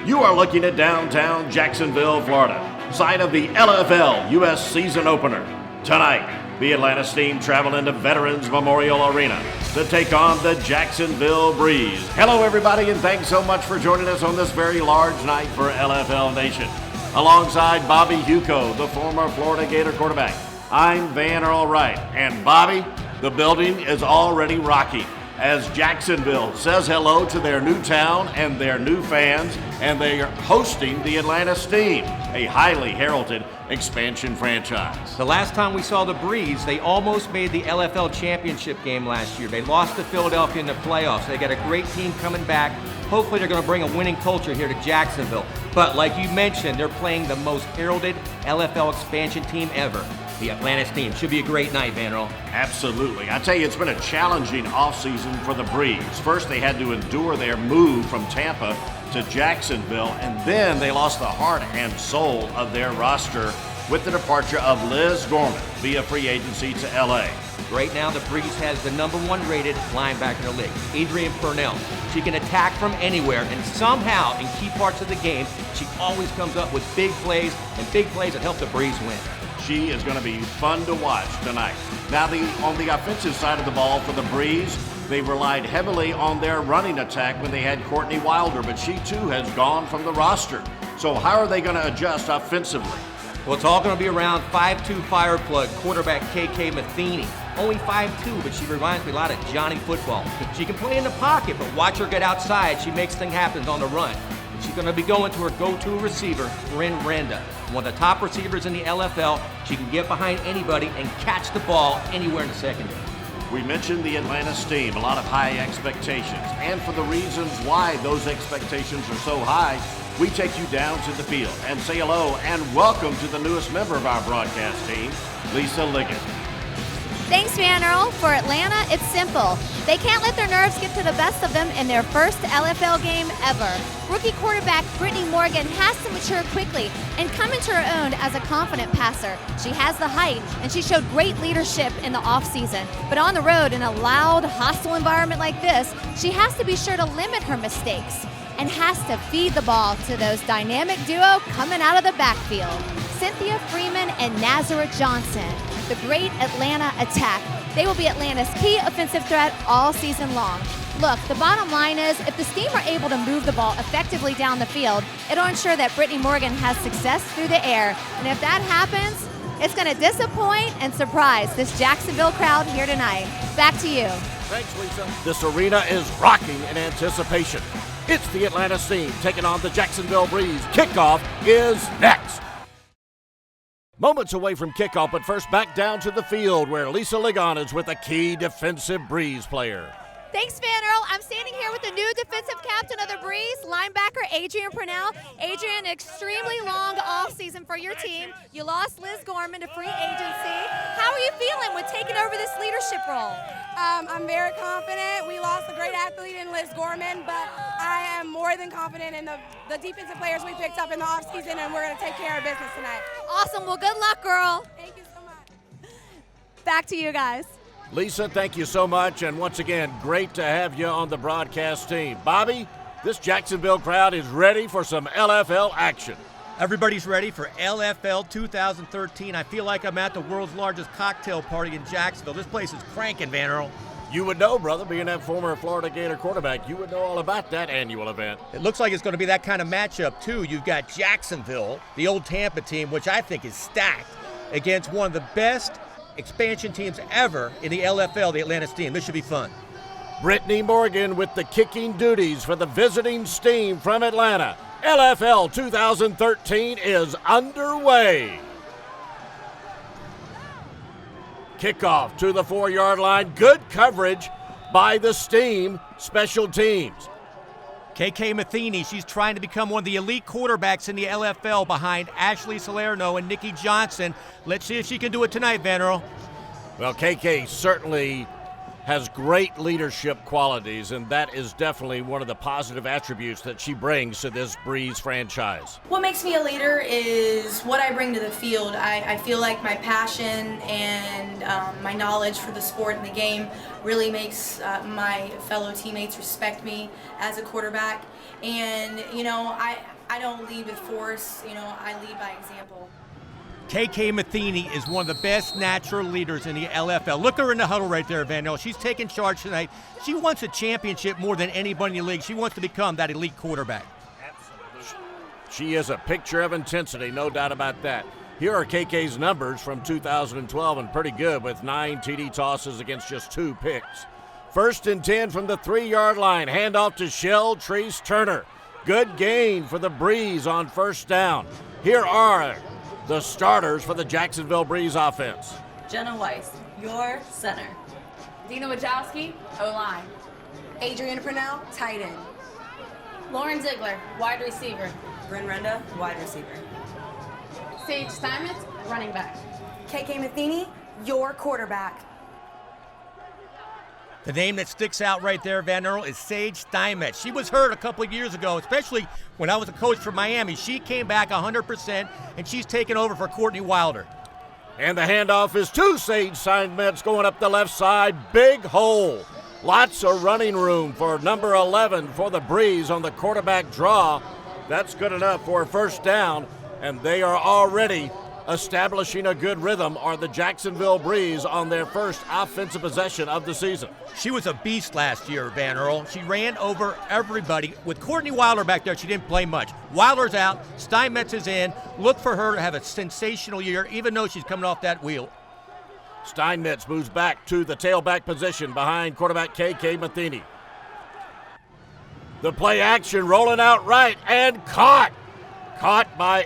You are looking at downtown Jacksonville, Florida, site of the LFL U.S. season opener. Tonight, the Atlanta Steam travel into Veterans Memorial Arena to take on the Jacksonville Breeze. Hello, everybody, and thanks so much for joining us on this very large night for LFL Nation. Alongside Bobby Huco, the former Florida Gator quarterback, I'm Van Earl Wright. And Bobby, the building is already rocking as Jacksonville says hello to their new town and their new fans, and they are hosting the Atlanta Steam, a highly heralded expansion franchise. The last time we saw the Breeze, they almost made the LFL championship game last year. They lost to Philadelphia in the playoffs. They got a great team coming back. Hopefully they're going to bring a winning culture here to Jacksonville. But like you mentioned, they're playing the most heralded LFL expansion team ever. The Atlanta Steam. Should be a great night, Van Earl. Absolutely. I tell you, it's been a challenging offseason for the Breeze. First, they had to endure their move from Tampa to Jacksonville, and then they lost the heart and soul of their roster with the departure of Liz Gorman via free agency to LA. Right now, the Breeze has the #1 rated linebacker in the league, Adrian Purnell. She can attack from anywhere, and somehow, in key parts of the game, she always comes up with big plays that help the Breeze win. She is going to be fun to watch tonight. Now, on the offensive side of the ball for the Breeze, they relied heavily on their running attack when they had Courtney Wilder, but she too has gone from the roster. So how are they going to adjust offensively? Well, it's all going to be around 5'2" fireplug quarterback KK Matheny. Only 5'2", but she reminds me a lot of Johnny Football. She can play in the pocket, but watch her get outside. She makes things happen on the run. She's going to be going to her go-to receiver, Bryn Renda. One of the top receivers in the LFL. She can get behind anybody and catch the ball anywhere in the secondary. We mentioned the Atlanta Steam, a lot of high expectations. And for the reasons why those expectations are so high, we take you down to the field and say hello and welcome to the newest member of our broadcast team, Lisa Liggett. Thanks, Van Earl. For Atlanta, it's simple. They can't let their nerves get to the best of them in their first LFL game ever. Rookie quarterback Brittany Morgan has to mature quickly and come into her own as a confident passer. She has the height, and she showed great leadership in the offseason. But on the road, in a loud, hostile environment like this, she has to be sure to limit her mistakes and has to feed the ball to those dynamic duo coming out of the backfield. Cynthia Freeman and Nazareth Johnson, the great Atlanta attack. They will be Atlanta's key offensive threat all season long. Look, the bottom line is, if the Steam are able to move the ball effectively down the field, it'll ensure that Brittany Morgan has success through the air. And if that happens, it's going to disappoint and surprise this Jacksonville crowd here tonight. Back to you. Thanks, Lisa. This arena is rocking in anticipation. It's the Atlanta Steam taking on the Jacksonville Breeze. Kickoff is next. Moments away from kickoff, but first back down to the field where Lisa Ligon is with a key defensive Breeze player. Thanks, Van Earl. I'm standing here with the new defensive captain of the Breeze, linebacker Adrian Purnell. Adrian, extremely long offseason for your team. You lost Liz Gorman to free agency. How are you feeling with taking over this leadership role? I'm very confident. We lost a great athlete in Liz Gorman, but I am more than confident in the defensive players we picked up in the offseason, and we're going to take care of business tonight. Awesome. Well, good luck, girl. Thank you so much. Back to you guys. Lisa, thank you so much, and once again, great to have you on the broadcast team. Bobby, this Jacksonville crowd is ready for some LFL action. Everybody's ready for LFL 2013. I feel like I'm at the world's largest cocktail party in Jacksonville. This place is cranking, Van Earl. You would know, brother, being that former Florida Gator quarterback, you would know all about that annual event. It looks like it's going to be that kind of matchup, too. You've got Jacksonville, the old Tampa team, which I think is stacked, against one of the best expansion teams ever in the LFL, the Atlanta Steam. This should be fun. Brittany Morgan with the kicking duties for the visiting Steam from Atlanta. LFL 2013 is underway. Kickoff to the 4-yard line. Good coverage by the Steam special teams. KK Matheny, she's trying to become one of the elite quarterbacks in the LFL behind Ashley Salerno and Nikki Johnson. Let's see if she can do it tonight, Van Earl. Well, KK certainly has great leadership qualities, and that is definitely one of the positive attributes that she brings to this Breeze franchise. What makes me a leader is what I bring to the field. I feel like my passion and my knowledge for the sport and the game really makes my fellow teammates respect me as a quarterback. And, you know, I don't lead with force, you know, I lead by example. KK Matheny is one of the best natural leaders in the LFL. Look her in the huddle right there, Vandal. She's taking charge tonight. She wants a championship more than anybody in the league. She wants to become that elite quarterback. Absolutely. She is a picture of intensity, no doubt about that. Here are KK's numbers from 2012, and pretty good with 9 TD tosses against just 2 picks. 1st and 10 from the 3-yard line. Handoff to Shell Treese Turner. Good gain for the Breeze on 1st down. Here are the starters for the Jacksonville Breeze offense. Jenna Weiss, your center. Dina Wajowski, O-line. Adriana Purnell, tight end. Lauren Ziegler, wide receiver. Bryn Renda, wide receiver. Sage Steinmetz, running back. KK Matheny, your quarterback. The name that sticks out right there, Van Earl, is Sage Steinmetz. She was hurt a couple of years ago, especially when I was a coach for Miami. She came back 100%, and she's taken over for Courtney Wilder. And the handoff is to Sage Steinmetz going up the left side. Big hole. Lots of running room for number 11 for the Breeze on the quarterback draw. That's good enough for a 1st down, and they are already establishing a good rhythm are the Jacksonville Breeze on their first offensive possession of the season. She was a beast last year, Van Earl. She ran over everybody. With Courtney Wilder back there, she didn't play much. Wilder's out, Steinmetz is in. Look for her to have a sensational year, even though she's coming off that wheel. Steinmetz moves back to the tailback position behind quarterback KK Matheny. The play action rolling out right and caught. Caught by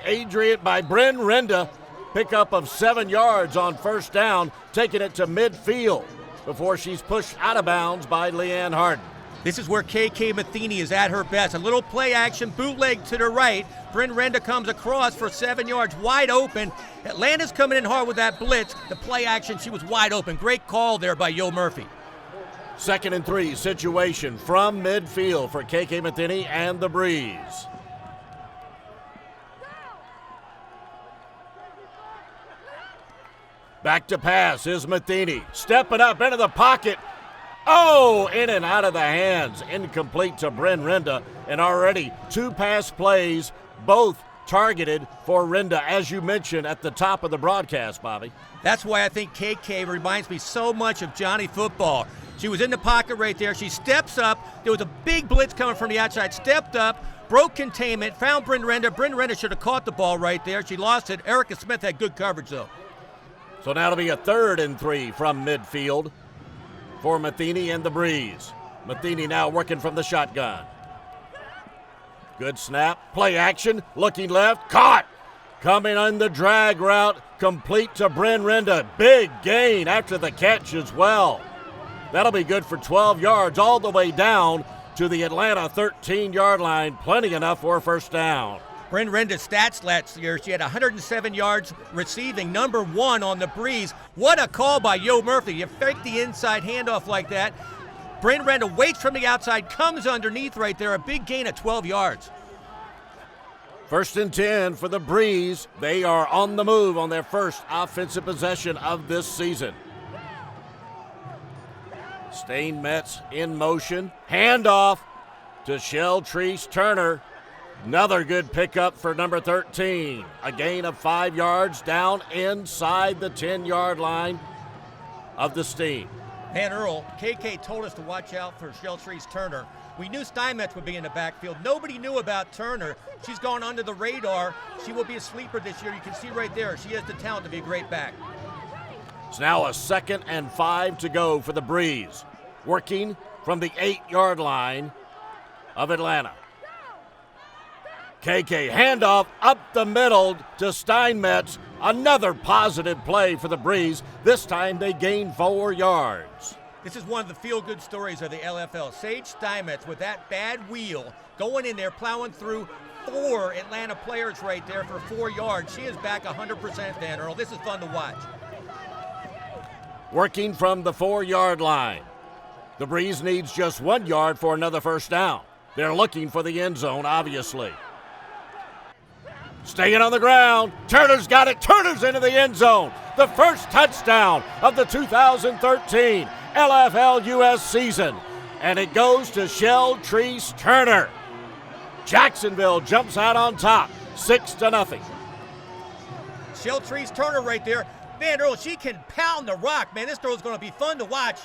Bryn Renda. Pickup of 7 yards on 1st down, taking it to midfield before she's pushed out of bounds by Leanne Harden. This is where KK Matheny is at her best. A little play action, bootleg to the right. Bryn Renda comes across for 7 yards, wide open. Atlanta's coming in hard with that blitz. The play action, she was wide open. Great call there by Yo Murphy. 2nd and 3 situation from midfield for KK Matheny and the Breeze. Back to pass is Matheny. Stepping up into the pocket. Oh, in and out of the hands. Incomplete to Bryn Renda. And already 2 pass plays, both targeted for Renda, as you mentioned at the top of the broadcast, Bobby. That's why I think KK reminds me so much of Johnny Football. She was in the pocket right there. She steps up. There was a big blitz coming from the outside. Stepped up, broke containment, found Bryn Renda. Bryn Renda should have caught the ball right there. She lost it. Erica Smith had good coverage, though. So now it'll be a 3rd and 3 from midfield for Matheny and the Breeze. Matheny now working from the shotgun. Good snap, play action, looking left, caught. Coming on the drag route, complete to Bryn Renda. Big gain after the catch as well. That'll be good for 12 yards all the way down to the Atlanta 13-yard line. Plenty enough for a 1st down. Bryn Renda's stats last year, she had 107 yards receiving, number 1 on the Breeze. What a call by Yo Murphy. You fake the inside handoff like that. Bryn Renda waits from the outside, comes underneath right there, a big gain of 12 yards. 1st and 10 for the Breeze. They are on the move on their first offensive possession of this season. Steinmetz in motion. Handoff to Shell Treese Turner. Another good pickup for number 13. A gain of 5 yards down inside the 10-yard line of the Steam. Van Earl, KK told us to watch out for Shell Treese Turner. We knew Steinmetz would be in the backfield. Nobody knew about Turner. She's gone under the radar. She will be a sleeper this year. You can see right there, she has the talent to be a great back. It's now a 2nd and 5 to go for the Breeze. Working from the 8-yard line of Atlanta. KK handoff up the middle to Steinmetz. Another positive play for the Breeze. This time they gain 4 yards. This is one of the feel-good stories of the LFL. Sage Steinmetz with that bad wheel going in there, plowing through 4 Atlanta players right there for 4 yards. She is back 100%, Van Earl. This is fun to watch. Working from the 4-yard line. The Breeze needs just 1 yard for another first down. They're looking for the end zone, obviously. Staying on the ground. Turner's got it. Turner's into the end zone. The first touchdown of the 2013 LFL US season. And it goes to Sheltrese Turner. Jacksonville jumps out on top, 6-0. Sheltrese Turner right there. Man, Earl, she can pound the rock, man. This girl's going to be fun to watch.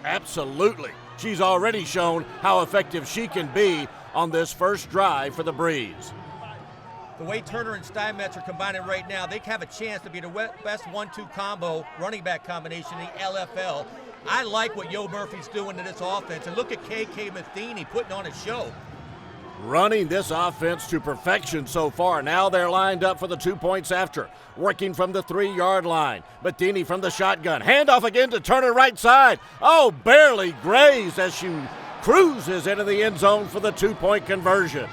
Absolutely. She's already shown how effective she can be on this first drive for the Breeze. The way Turner and Steinmetz are combining right now, they have a chance to be the best 1-2 combo running back combination in the LFL. I like what Yo Murphy's doing to this offense. And look at KK Matheny putting on a show. Running this offense to perfection so far. Now they're lined up for the 2 points after. Working from the 3-yard line. Matheny from the shotgun. Handoff again to Turner right side. Oh, barely grazed as she cruises into the end zone for the 2-point conversion.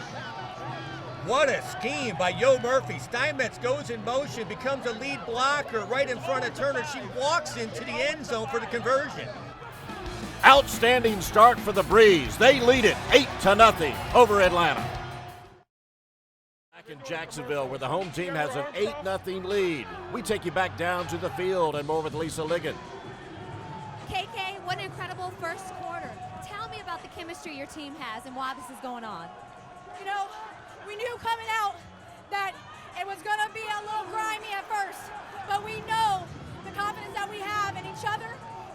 What a scheme by Yo Murphy. Steinmetz goes in motion, becomes a lead blocker right in front of Turner. She walks into the end zone for the conversion. Outstanding start for the Breeze. They lead it 8-0 over Atlanta. Back in Jacksonville, where the home team has an 8-0 lead. We take you back down to the field and more with Lisa Ligon. KK, what an incredible first quarter. Tell me about the chemistry your team has and why this is going on. You know, we knew coming out that it was going to be a little grimy at first, but we know the confidence that we have in each other,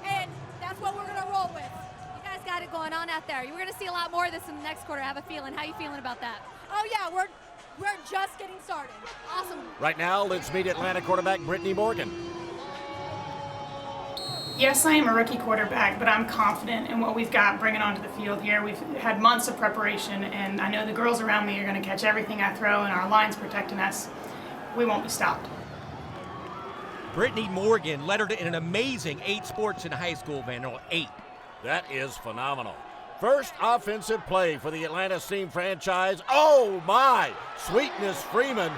and that's what we're going to roll with. You guys got it going on out there. You're going to see a lot more of this in the next quarter, I have a feeling. How are you feeling about that? Oh, yeah, we're just getting started. Awesome. Right now, let's meet Atlanta quarterback Brittany Morgan. Yes, I am a rookie quarterback, but I'm confident in what we've got bringing onto the field here. We've had months of preparation, and I know the girls around me are going to catch everything I throw, and our line's protecting us. We won't be stopped. Brittany Morgan lettered in an amazing 8 sports in high school, Vanderbilt. 8. That is phenomenal. First offensive play for the Atlanta Steam franchise. Oh my! Sweetness Freeman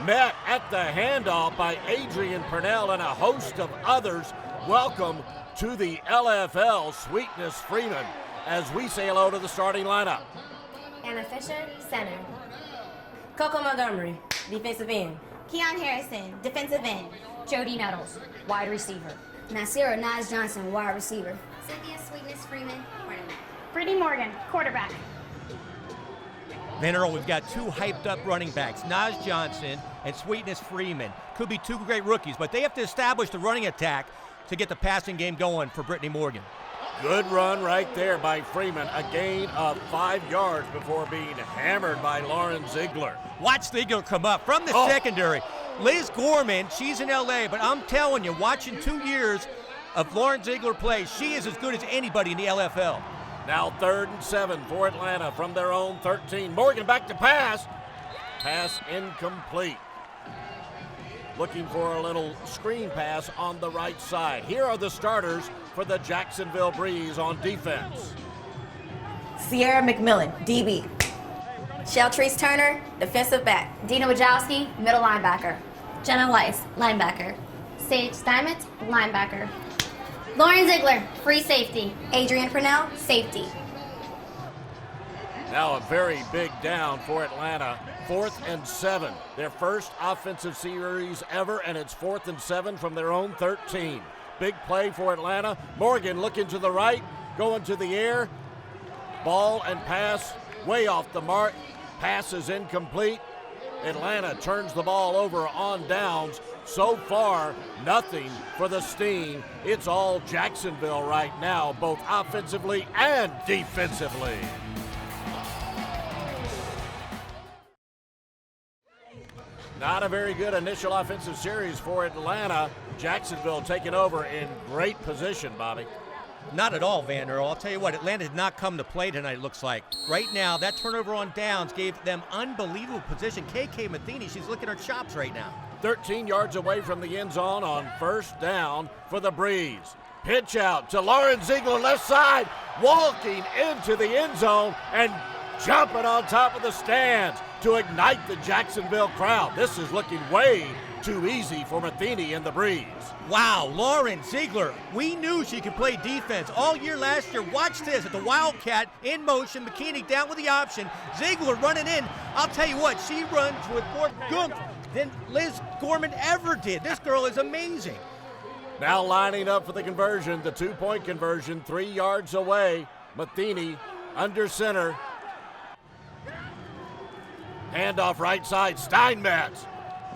met at the handoff by Adrian Purnell and a host of others. Welcome to the LFL, Sweetness Freeman, as we say hello to the starting lineup. Anna Fisher, center. Coco Montgomery, defensive end. Keon Harrison, defensive end. Jody Nettles, wide receiver. Nasira Naz Johnson, wide receiver. Cynthia Sweetness Freeman, quarterback. Brittany Morgan, quarterback. Vanderbilt, we've got 2 hyped-up running backs, Naz Johnson and Sweetness Freeman. Could be 2 great rookies, but they have to establish the running attack to get the passing game going for Brittany Morgan. Good run right there by Freeman. A gain of 5 yards before being hammered by Lauren Ziegler. Watch Ziegler come up from the secondary. Liz Gorman, she's in LA, but I'm telling you, watching 2 years of Lauren Ziegler play, she is as good as anybody in the LFL. Now 3rd and 7 for Atlanta from their own 13. Morgan back to pass. Pass incomplete. Looking for a little screen pass on the right side. Here are the starters for the Jacksonville Breeze on defense. Sierra McMillan, DB. Sheltrese Turner, defensive back. Dina Wajowski, middle linebacker. Jenna Weiss, linebacker. Sage Steinmetz, linebacker. Lauren Ziegler, free safety. Adrian Purnell, safety. Now a very big down for Atlanta. 4th and 7. Their first offensive series ever, and it's 4th and 7 from their own 13. Big play for Atlanta. Morgan looking to the right, going to the air. Ball and pass way off the mark. Pass is incomplete. Atlanta turns the ball over on downs. So far, nothing for the Steam. It's all Jacksonville right now, both offensively and defensively. Not a very good initial offensive series for Atlanta. Jacksonville taking over in great position, Bobby. Not at all, Vander. I'll tell you what, Atlanta did not come to play tonight, it looks like. Right now, that turnover on downs gave them unbelievable position. KK Matheny, she's licking her chops right now. 13 yards away from the end zone on 1st down for the Breeze. Pitch out to Lauren Ziegler, left side, walking into the end zone and jumping on top of the stands to ignite the Jacksonville crowd. This is looking way too easy for Matheny in the breeze. Wow, Lauren Ziegler. We knew she could play defense all year last year. Watch this at the Wildcat in motion. McKinney down with the option. Ziegler running in. I'll tell you what, she runs with more goomph than Liz Gorman ever did. This girl is amazing. Now lining up for the conversion, the 2-point conversion, 3 yards away. Matheny under center. Handoff right side, Steinmetz.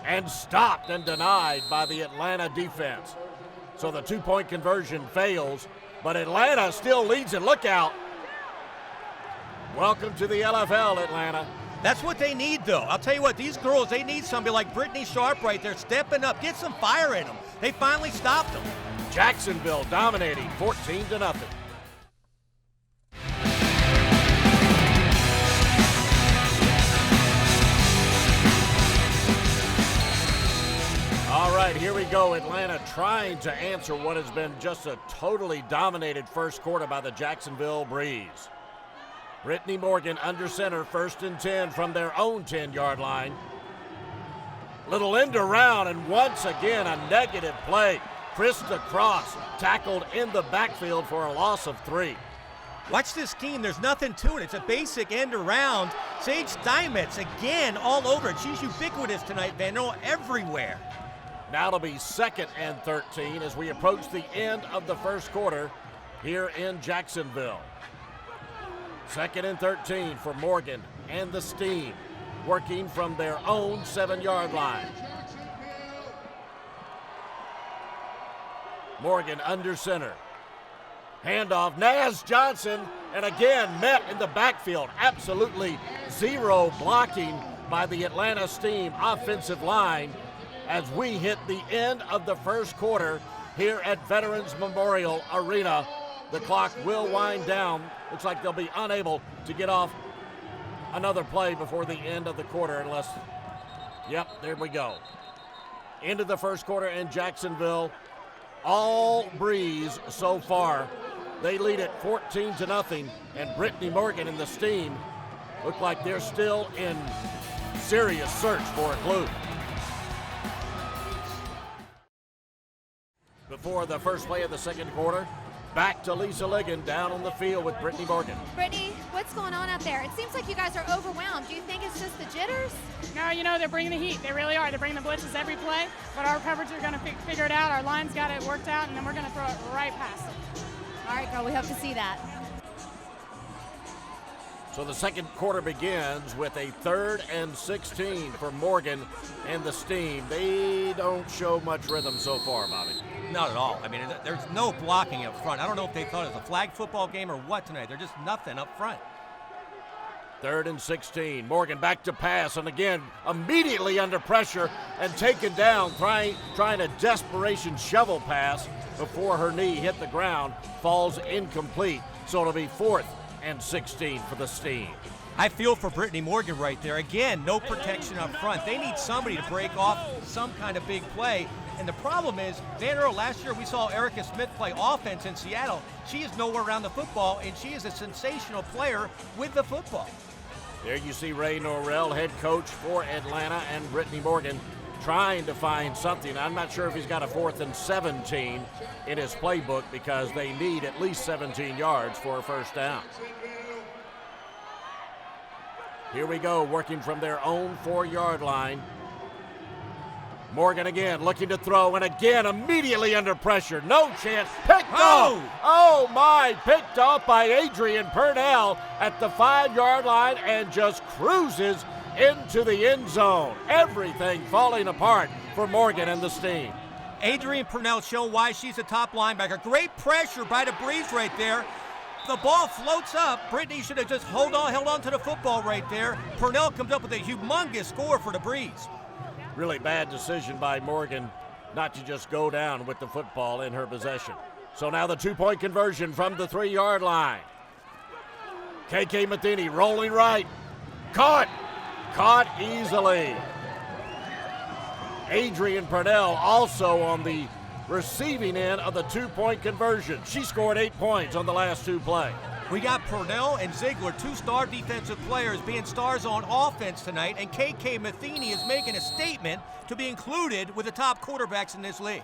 And stopped and denied by the Atlanta defense. So the 2-point conversion fails, but Atlanta still leads it. Look out. Welcome to the LFL, Atlanta. That's what they need, though. I'll tell you what, these girls, they need somebody like Brittany Sharp right there stepping up. Get some fire in them. They finally stopped them. Jacksonville dominating 14-0. All right, here we go. Atlanta trying to answer what has been just a totally dominated first quarter by the Jacksonville Breeze. Brittany Morgan under center, 1st and 10 from their own 10-yard line. Little end around, and once again a negative play. Krista Cross tackled in the backfield for a loss of 3. Watch this scheme. There's nothing to it. It's a basic end around. Sage Steinmetz again all over it. She's ubiquitous tonight, Van Nol, everywhere. Now it'll be 2nd and 13 as we approach the end of the first quarter here in Jacksonville. 2nd and 13 for Morgan and the Steam, working from their own 7-yard line. Morgan under center. Handoff, Naz Johnson, and again met in the backfield. Absolutely zero blocking by the Atlanta Steam offensive line as we hit the end of the first quarter here at Veterans Memorial Arena. The clock will wind down. Looks like they'll be unable to get off another play before the end of the quarter unless, yep, there we go. End of the first quarter in Jacksonville. All Breeze so far. They lead it 14-0, and Brittany Morgan and the Steam look like they're still in serious search for a clue. Before the first play of the second quarter, back to Lisa Ligon down on the field with Brittany Morgan. Brittany, what's going on out there? It seems like you guys are overwhelmed. Do you think it's just the jitters? No, you know, they're bringing the heat. They really are. They're bringing the blitzes every play, but our coverage are going to figure it out. Our line's got it worked out, and then we're going to throw it right past them. All right, girl, we hope to see that. So the second quarter begins with a 3rd and 16 for Morgan and the Steam. They don't show much rhythm so far, Bobby. Not at all. I mean, there's no blocking up front. I don't know if they thought it was a flag football game or what tonight. There's just nothing up front. 3rd and 16. Morgan back to pass, and again, immediately under pressure and taken down, trying a desperation shovel pass before her knee hit the ground, falls incomplete. So it'll be 4th and 16 for the Steam. I feel for Brittany Morgan right there. Again, no protection up front. They need somebody to break off some kind of big play. And the problem is, Van Earl, last year we saw Erica Smith play offense in Seattle. She is nowhere around the football, and she is a sensational player with the football. There you see Ray Norrell, head coach for Atlanta, and Brittany Morgan trying to find something. I'm not sure if he's got a 4th and 17 in his playbook because they need at least 17 yards for a first down. Here we go, working from their own 4-yard line. Morgan again looking to throw, and again immediately under pressure. No chance. Picked off. Oh my, picked off by Adrian Purnell at the 5-yard line and just cruises into the end zone. Everything falling apart for Morgan and the Steam. Adrian Purnell showing why she's a top linebacker. Great pressure by the Breeze right there. The ball floats up. Brittany should have just held on to the football right there. Purnell comes up with a humongous score for the Breeze. Really bad decision by Morgan not to just go down with the football in her possession. So now the 2-point conversion from the 3-yard line. KK Matheny rolling right. Caught easily. Adrian Purnell also on the receiving end of the 2-point conversion. She scored 8 points on the last 2 plays. We got Purnell and Ziegler, two star defensive players, being stars on offense tonight, and KK Matheny is making a statement to be included with the top quarterbacks in this league.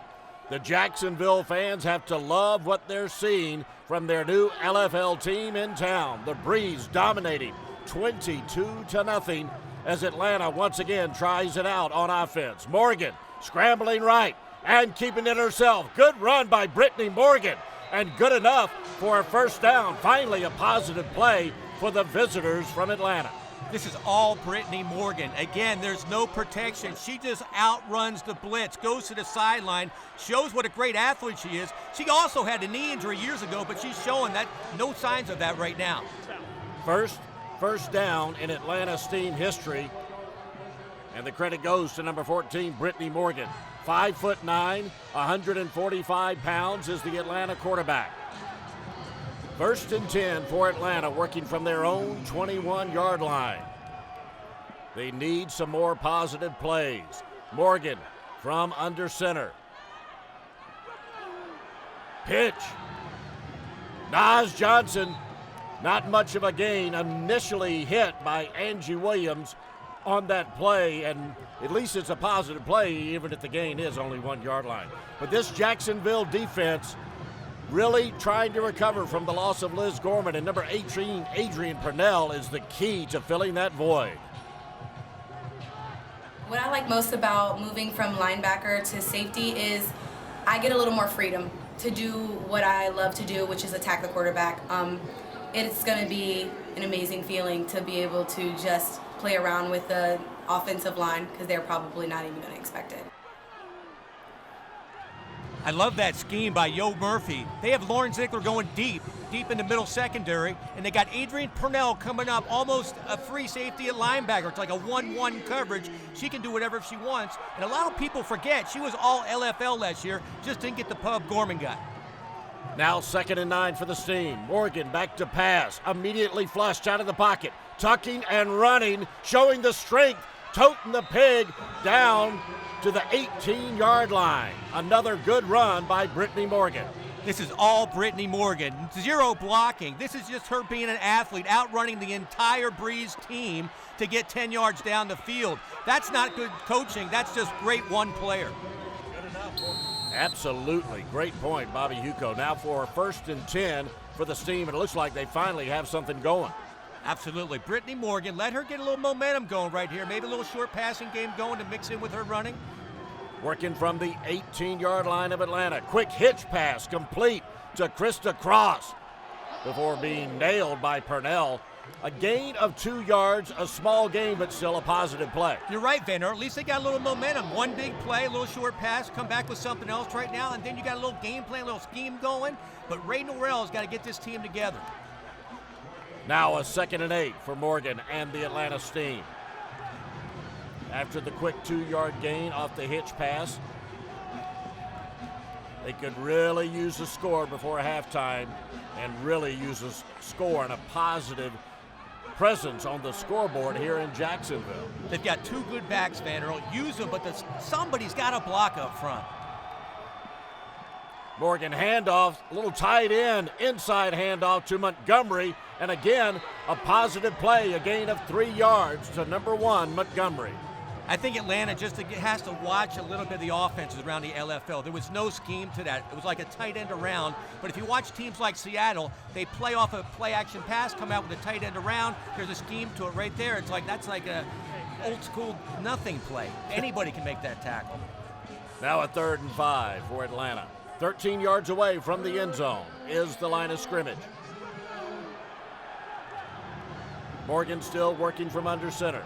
The Jacksonville fans have to love what they're seeing from their new LFL team in town. The Breeze dominating 22-0 as Atlanta once again tries it out on offense. Morgan scrambling right and keeping it herself. Good run by Brittany Morgan, and good enough for a first down. Finally, a positive play for the visitors from Atlanta. This is all Brittany Morgan. Again, there's no protection. She just outruns the blitz, goes to the sideline, shows what a great athlete she is. She also had a knee injury years ago, but she's showing that no signs of that right now. First down in Atlanta Steam history, and the credit goes to number 14, Brittany Morgan. 5'9", 145 pounds is the Atlanta quarterback. 1st and 10 for Atlanta, working from their own 21-yard line. They need some more positive plays. Morgan from under center. Pitch. Nas Johnson, not much of a gain, initially hit by Angie Williams on that play, and at least it's a positive play, even if the gain is only 1 yard line. But this Jacksonville defense really trying to recover from the loss of Liz Gorman, and number 18, Adrian Purnell, is the key to filling that void. What I like most about moving from linebacker to safety is I get a little more freedom to do what I love to do, which is attack the quarterback. It's going to be an amazing feeling to be able to just play around with the offensive line, because they're probably not even going to expect it. I love that scheme by Yo Murphy. They have Lauren Ziegler going deep in the middle secondary, and they got Adrian Purnell coming up, almost a free safety at linebacker. It's like a 1-1 coverage. She can do whatever she wants, and a lot of people forget she was all LFL last year, just didn't get the pub Gorman got. Now 2nd and 9 for the Steam. Morgan back to pass, immediately flushed out of the pocket, tucking and running, showing the strength, toting the pig down to the 18-yard line. Another good run by Brittany Morgan. This is all Brittany Morgan. Zero blocking. This is just her being an athlete, outrunning the entire Breeze team to get 10 yards down the field. That's not good coaching. That's just great one player. Absolutely. Great point, Bobby Huco. Now for 1st and 10 for the Steam. It looks like they finally have something going. Absolutely. Brittany Morgan, let her get a little momentum going right here. Maybe a little short passing game going to mix in with her running. Working from the 18-yard line of Atlanta. Quick hitch pass complete to Krista Cross before being nailed by Purnell. A gain of 2 yards, a small gain, but still a positive play. You're right, Vanner. At least they got a little momentum. One big play, a little short pass, come back with something else right now, and then you got a little game plan, a little scheme going. But Ray Norrell's got to get this team together. Now a 2nd and 8 for Morgan and the Atlanta Steam. After the quick 2-yard gain off the hitch pass, they could really use a score before halftime and really use a score and a positive presence on the scoreboard here in Jacksonville. They've got two good backs, Vanderbilt. Use them, but somebody's got to block up front. Morgan handoff, a little tight end, inside handoff to Montgomery, and again, a positive play, a gain of 3 yards to number 1, Montgomery. I think Atlanta just has to watch a little bit of the offenses around the LFL. There was no scheme to that. It was like a tight end around. But if you watch teams like Seattle, they play off a play-action pass, come out with a tight end around. There's a scheme to it right there. It's like that's like a old-school nothing play. Anybody can make that tackle. Now a 3rd and 5 for Atlanta. 13 yards away from the end zone is the line of scrimmage. Morgan still working from under center.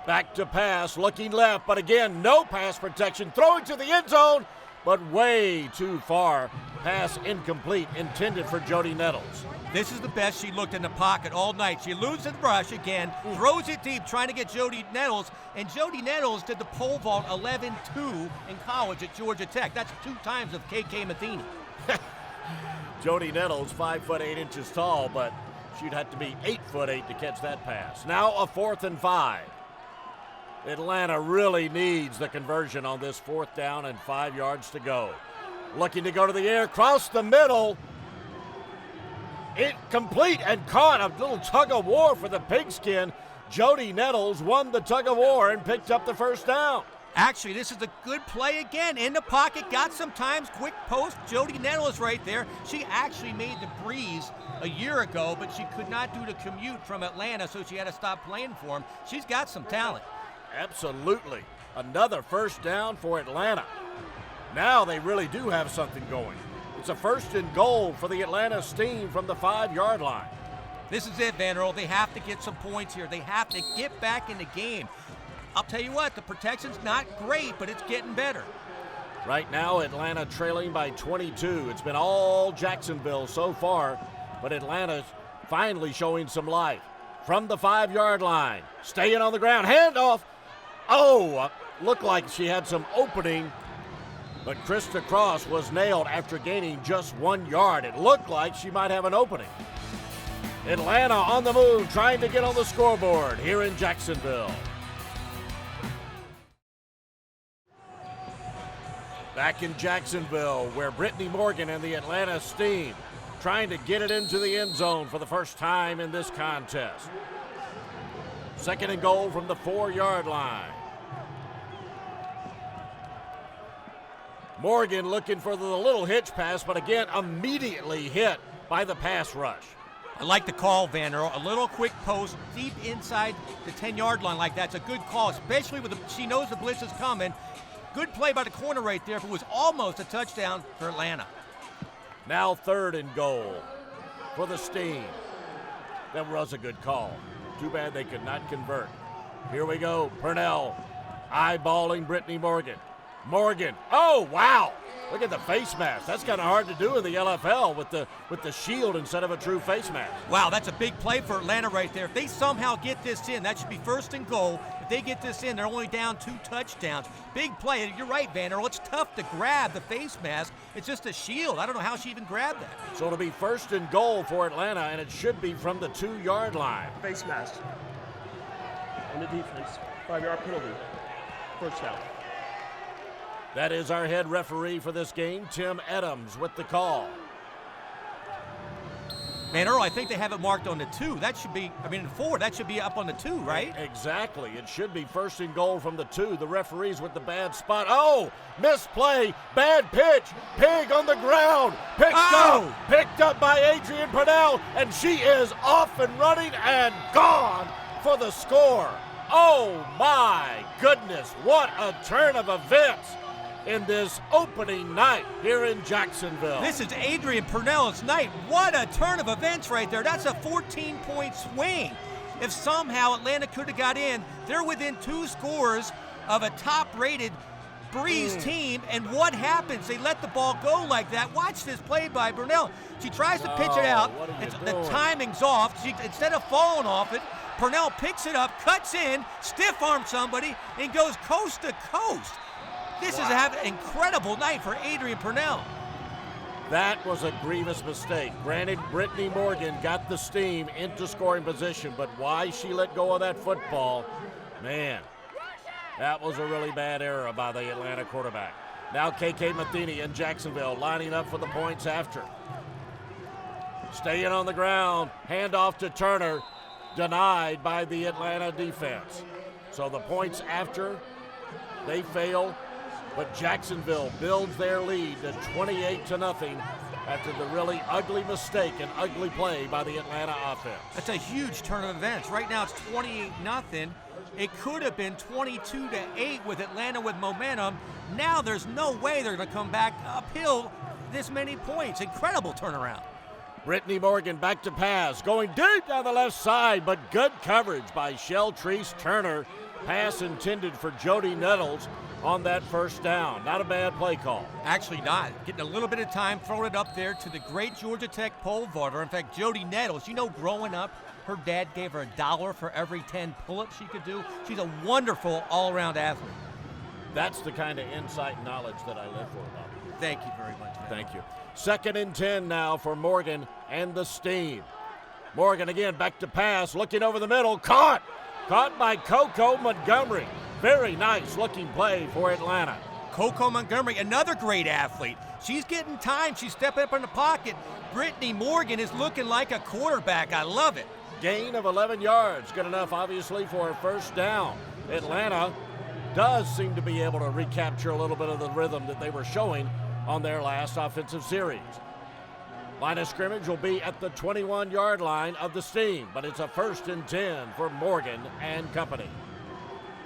Back to pass, looking left, but again, no pass protection. Throwing to the end zone, but way too far. Pass incomplete, intended for Jody Nettles. This is the best she looked in the pocket all night. She loses the brush again, throws it deep, trying to get Jody Nettles, and Jody Nettles did the pole vault 11-2 in college at Georgia Tech. That's 2 times of KK Matheny. Jody Nettles, 5'8" tall, but she'd have to be 8'8" to catch that pass. Now a 4th and 5. Atlanta really needs the conversion on this 4th down and 5 yards to go. Looking to go to the air, cross the middle, Incomplete and caught. A little tug of war for the pigskin. Jody Nettles won the tug of war and picked up the first down. Actually, this is a good play again. In the pocket, got some times, quick post. Jody Nettles right there. She actually made the Breeze a year ago, but she could not do the commute from Atlanta, so she had to stop playing for him. She's got some talent. Absolutely. Another first down for Atlanta. Now they really do have something going. It's a 1st and goal for the Atlanta Steam from the 5-yard line. This is it, Van Earl. They have to get some points here. They have to get back in the game. I'll tell you what, the protection's not great, but it's getting better. Right now, Atlanta trailing by 22. It's been all Jacksonville so far, but Atlanta's finally showing some life. From the 5-yard line, staying on the ground, handoff. Oh, looked like she had some opening, but Krista Cross was nailed after gaining just 1 yard. It looked like she might have an opening. Atlanta on the move, trying to get on the scoreboard here in Jacksonville. Back in Jacksonville, where Brittany Morgan and the Atlanta Steam trying to get it into the end zone for the first time in this contest. 2nd and goal from the 4-yard line. Morgan looking for the little hitch pass, but again, immediately hit by the pass rush. I like the call, Van Earl. A little quick post deep inside the 10-yard line like that's a good call, especially with she knows the blitz is coming. Good play by the corner right there. It was almost a touchdown for Atlanta. Now 3rd and goal for the Steam. That was a good call. Too bad they could not convert. Here we go. Purnell eyeballing Brittany Morgan. Morgan. Oh, wow. Look at the face mask. That's kind of hard to do in the LFL with the shield instead of a true face mask. Wow, that's a big play for Atlanta right there. If they somehow get this in, that should be 1st and goal. If they get this in, they're only down 2 touchdowns. Big play. You're right, Van Earl. It's tough to grab the face mask. It's just a shield. I don't know how she even grabbed that. So it'll be 1st and goal for Atlanta, and it should be from the 2-yard line. Face mask on the defense. 5-yard penalty. First down. That is our head referee for this game, Tim Adams, with the call. Man, Earl, I think they have it marked on the 2. That should be, the 4, that should be up on the 2, right? Exactly. It should be 1st and goal from the 2. The referee's with the bad spot. Oh, misplay, bad pitch, Pig on the ground, picked up by Adrian Purnell, and she is off and running and gone for the score. Oh my goodness, what a turn of events in this opening night here in Jacksonville. This is Adrian Purnell's night. What a turn of events right there. That's a 14-point swing. If somehow Atlanta could have got in, they're within 2 scores of a top-rated Breeze team, and what happens? They let the ball go like that. Watch this play by Purnell. She tries to pitch it out. The timing's off. Instead of falling off it, Purnell picks it up, cuts in, stiff-arms somebody, and goes coast to coast. This is an incredible night for Adrian Purnell. That was a grievous mistake. Granted, Brittany Morgan got the Steam into scoring position, but why she let go of that football, man, that was a really bad error by the Atlanta quarterback. Now KK Matheny in Jacksonville lining up for the points after. Staying on the ground, handoff to Turner, denied by the Atlanta defense. So the points after, they fail. But Jacksonville builds their lead to 28-0 after the really ugly mistake and ugly play by the Atlanta offense. That's a huge turn of events. Right now it's 28-0. It could have been 22-8 with Atlanta with momentum. Now there's no way they're going to come back uphill this many points. Incredible turnaround. Brittany Morgan back to pass, going deep down the left side, but good coverage by Sheltrice Turner. Pass intended for Jody Nettles on that first down. Not a bad play call. Actually not. Getting a little bit of time, throwing it up there to the great Georgia Tech pole vaulter. In fact, Jody Nettles, growing up, her dad gave her $1 for every 10 pull-ups she could do. She's a wonderful all-around athlete. That's the kind of insight and knowledge that I live for, Bob. Thank you very much, man. Thank you. 2nd and 10 now for Morgan and the Steam. Morgan again back to pass, looking over the middle, caught by Coco Montgomery. Very nice looking play for Atlanta. Coco Montgomery, another great athlete. She's getting time. She's stepping up in the pocket. Brittany Morgan is looking like a quarterback. I love it. Gain of 11 yards. Good enough, obviously, for a first down. Atlanta does seem to be able to recapture a little bit of the rhythm that they were showing on their last offensive series. Line of scrimmage will be at the 21-yard line of the Steam, but it's a 1st and 10 for Morgan and company.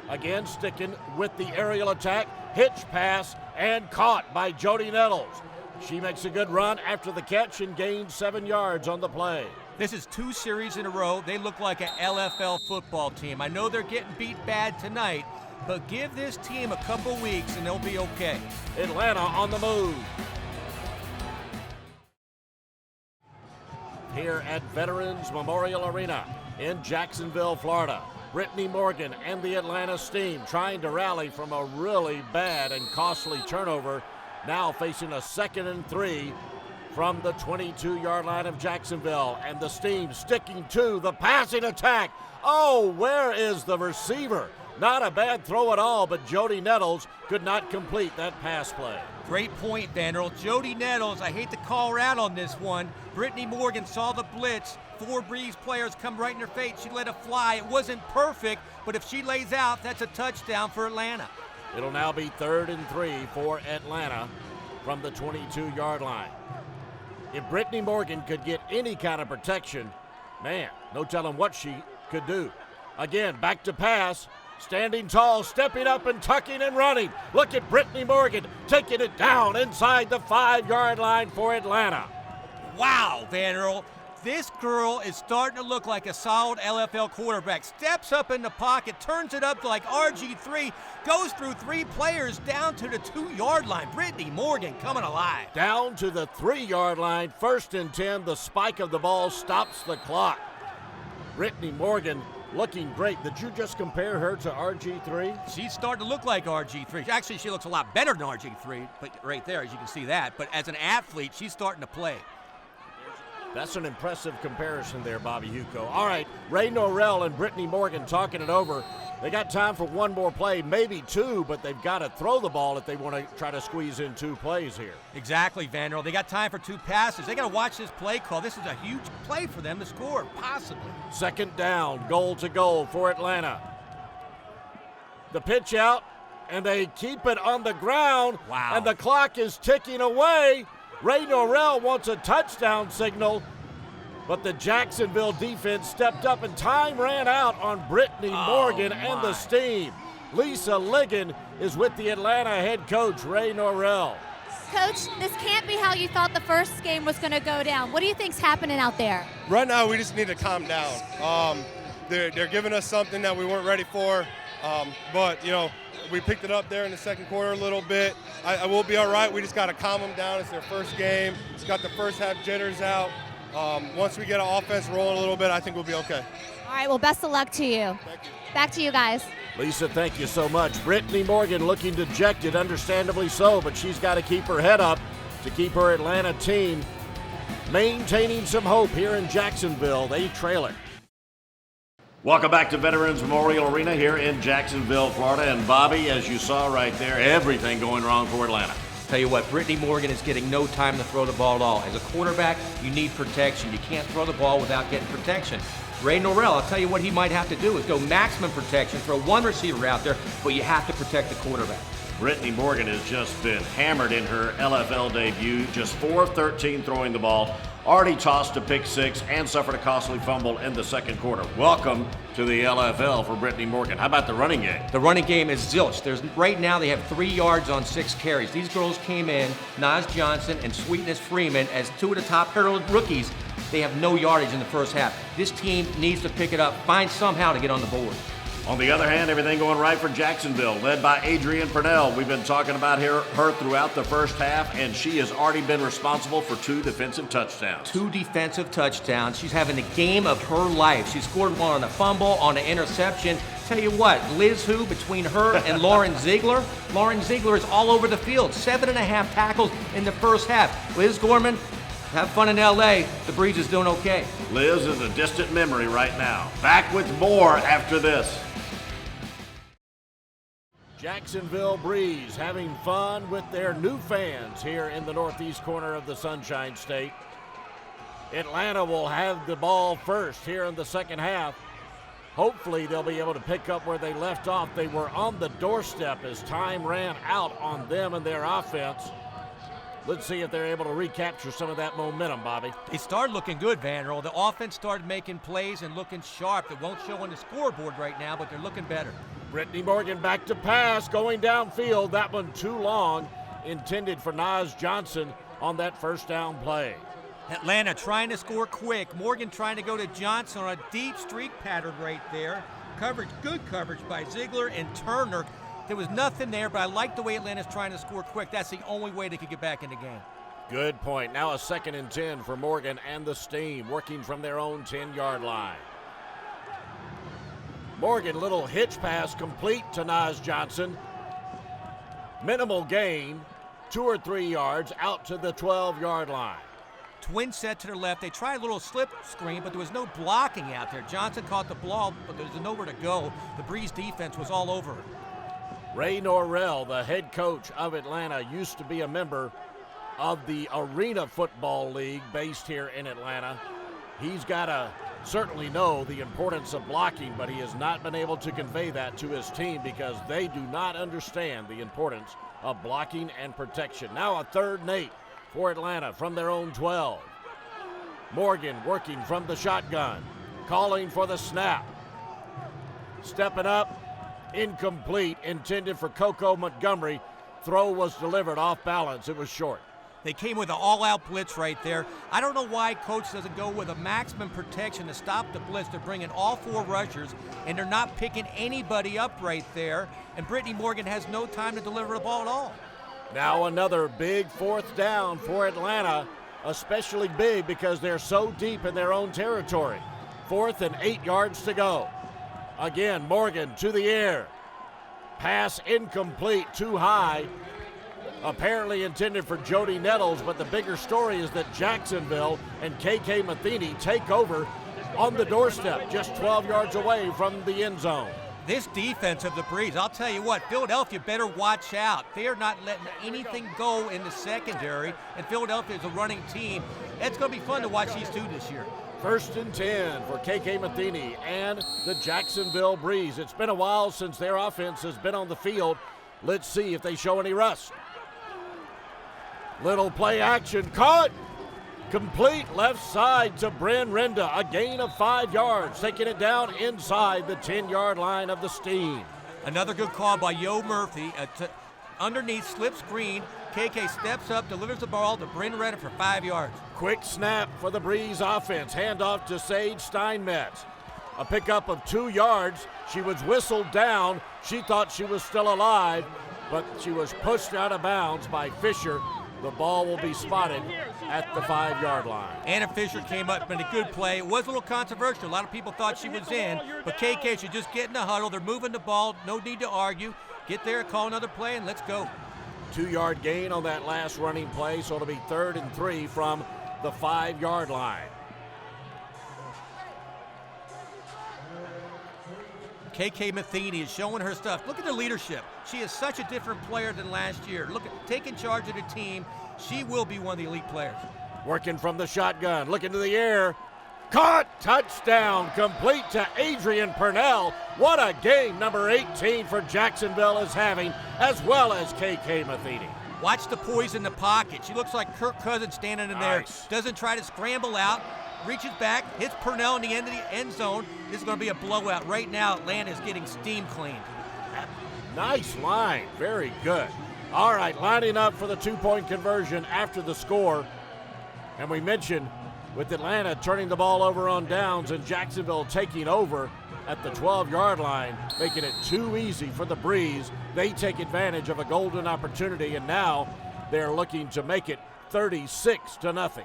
Again, sticking with the aerial attack, hitch pass, and caught by Jody Nettles. She makes a good run after the catch and gains 7 yards on the play. This is 2 series in a row. They look like an LFL football team. I know they're getting beat bad tonight, but give this team a couple weeks and they'll be okay. Atlanta on the move. Here at Veterans Memorial Arena in Jacksonville, Florida. Brittany Morgan and the Atlanta Steam trying to rally from a really bad and costly turnover, now facing a 2nd and 3 from the 22-yard line of Jacksonville, and the Steam sticking to the passing attack. Oh, where is the receiver? Not a bad throw at all, but Jody Nettles could not complete that pass play. Great point, Vanderbilt. Jody Nettles, I hate to call her out on this one. Brittany Morgan saw the blitz. 4 Breeze players come right in her face. She let it fly. It wasn't perfect, but if she lays out, that's a touchdown for Atlanta. It'll now be 3rd and 3 for Atlanta from the 22-yard line. If Brittany Morgan could get any kind of protection, man, no telling what she could do. Again, back to pass. Standing tall, stepping up and tucking and running. Look at Brittany Morgan taking it down inside the 5-yard line for Atlanta. Wow, Vanderbilt. This girl is starting to look like a solid LFL quarterback. Steps up in the pocket, turns it up like RG3, goes through 3 players down to the 2-yard line. Brittany Morgan coming alive. Down to the 3-yard line, 1st and 10. The spike of the ball stops the clock. Brittany Morgan looking great. Did you just compare her to RG3? She's starting to look like RG3. Actually, she looks a lot better than RG3, but right there, as you can see that. But as an athlete, she's starting to play. That's an impressive comparison there, Bobby Huco. All right, Ray Norrell and Brittany Morgan talking it over. They got time for one more play, maybe 2, but they've got to throw the ball if they want to try to squeeze in 2 plays here. Exactly, Vanderbilt. They got time for 2 passes. They got to watch this play call. This is a huge play for them to score, possibly. 2nd down, goal to goal for Atlanta. The pitch out, and they keep it on the ground. Wow. And the clock is ticking away. Ray Norrell wants a touchdown signal, but the Jacksonville defense stepped up and time ran out on Brittany Morgan and the Steam. Lisa Ligon is with the Atlanta head coach, Ray Norrell. Coach, this can't be how you thought the first game was going to go down. What do you think's happening out there? Right now, we just need to calm down. They're giving us something that we weren't ready for, but, you know, we picked it up there in the 2nd quarter a little bit. I will be all right. We just got to calm them down. It's their first game. It's got the first half jitters out. Once we get our offense rolling a little bit, I think we'll be okay. All right, well, best of luck to you. Thank you. Back to you guys. Lisa, thank you so much. Brittany Morgan looking dejected, understandably so, but she's got to keep her head up to keep her Atlanta team maintaining some hope here in Jacksonville. They trail it. Welcome back to Veterans Memorial Arena here in Jacksonville, Florida. And Bobby, as you saw right there, everything going wrong for Atlanta. Tell you what, Brittany Morgan is getting no time to throw the ball at all. As a quarterback, you need protection. You can't throw the ball without getting protection. Ray Norrell, I'll tell you what he might have to do is go maximum protection, throw 1 receiver out there, but you have to protect the quarterback. Brittany Morgan has just been hammered in her LFL debut, just 4 of 13 throwing the ball, already tossed a pick 6 and suffered a costly fumble in the 2nd quarter. Welcome to the LFL for Brittany Morgan. How about the running game? The running game is zilch. Right now they have 3 yards on 6 carries. These girls came in, Naz Johnson and Sweetness Freeman, as 2 of the top heralded rookies. They have no yardage in the first half. This team needs to pick it up, find somehow to get on the board. On the other hand, everything going right for Jacksonville, led by Adrienne Purnell. We've been talking about her throughout the first half, and she has already been responsible for 2 defensive touchdowns. 2 defensive touchdowns. She's having the game of her life. She scored 1 on a fumble, on an interception. Tell you what, Liz Who, between her and Lauren Ziegler is all over the field. 7.5 tackles in the first half. Liz Gorman, have fun in L.A. The Breeze is doing okay. Liz is a distant memory right now. Back with more after this. Jacksonville Breeze having fun with their new fans here in the northeast corner of the Sunshine State. Atlanta will have the ball first here in the second half. Hopefully they'll be able to pick up where they left off. They were on the doorstep as time ran out on them and their offense. Let's see if they're able to recapture some of that momentum, Bobby. They started looking good, Vanderbilt. The offense started making plays and looking sharp. It won't show on the scoreboard right now, but they're looking better. Brittany Morgan back to pass, going downfield. That one too long, intended for Naz Johnson on that first down play. Atlanta trying to score quick. Morgan trying to go to Johnson on a deep streak pattern right there. Coverage, good coverage by Ziegler and Turner. There was nothing there, but I like the way Atlanta's trying to score quick. That's the only way they could get back in the game. Good point. Now a 2nd and 10 for Morgan and the Steam, working from their own 10-yard line. Morgan, little hitch pass complete to Naz Johnson. Minimal gain, 2 or 3 yards out to the 12-yard line. Twin set to their left. They tried a little slip screen, but there was no blocking out there. Johnson caught the ball, but there was nowhere to go. The Breeze defense was all over it. Ray Norrell, the head coach of Atlanta, used to be a member of the Arena Football League based here in Atlanta. He's got to certainly know the importance of blocking, but he has not been able to convey that to his team because they do not understand the importance of blocking and protection. Now a 3rd and 8 for Atlanta from their own 12. Morgan working from the shotgun, calling for the snap. Stepping up. Incomplete, intended for Coco Montgomery. Throw was delivered off balance. It was short. They came with an all-out blitz right there. I don't know why coach doesn't go with a maximum protection to stop the blitz. They're bringing all 4 rushers, and they're not picking anybody up right there. And Brittany Morgan has no time to deliver the ball at all. Now another big 4th down for Atlanta, especially big because they're so deep in their own territory. 4th and 8 yards to go. Again, Morgan to the air. Pass incomplete, too high. Apparently intended for Jody Nettles, but the bigger story is that Jacksonville and KK Matheny take over on the doorstep, just 12 yards away from the end zone. This defense of the Breeze, I'll tell you what, Philadelphia better watch out. They are not letting anything go in the secondary, and Philadelphia is a running team. It's going to be fun to watch these two this year. 1st and 10 for KK Matheny and the Jacksonville Breeze. It's been a while since their offense has been on the field. Let's see if they show any rust. Little play action, caught. Complete left side to Bryn Renda. A gain of 5 yards, taking it down inside the 10-yard line of the Steam. Another good call by Yo Murphy. Underneath slip screen, KK steps up, delivers the ball to Bryn Renda for 5 yards. Quick snap for the Breeze offense. Handoff to Sage Steinmetz. A pickup of 2 yards. She was whistled down. She thought she was still alive, but she was pushed out of bounds by Fisher. The ball will be spotted at the 5-yard line. Anna Fisher came up in a good play. It was a little controversial. A lot of people thought she was in, but KK should just get in the huddle. They're moving the ball. No need to argue. Get there, call another play, and let's go. 2-yard gain on that last running play, so it'll be 3rd and 3 from the 5-yard line. KK Matheny is showing her stuff. Look at the leadership. She is such a different player than last year. Look at taking charge of the team. She will be one of the elite players. Working from the shotgun, looking to the air. Caught, touchdown, complete to Adrian Purnell. What a game number 18 for Jacksonville is having, as well as KK Matheny. Watch the poise in the pocket. She looks like Kirk Cousins standing in there. Doesn't try to scramble out. Reaches back, hits Purnell in the end of the end zone. This is going to be a blowout. Right now, Atlanta is getting steam cleaned. Nice line. Very good. All right, lining up for the 2-point conversion after the score. And we mentioned with Atlanta turning the ball over on downs and Jacksonville taking over at the 12-yard line, making it too easy for the Breeze. They take advantage of a golden opportunity, and now they're looking to make it 36-0.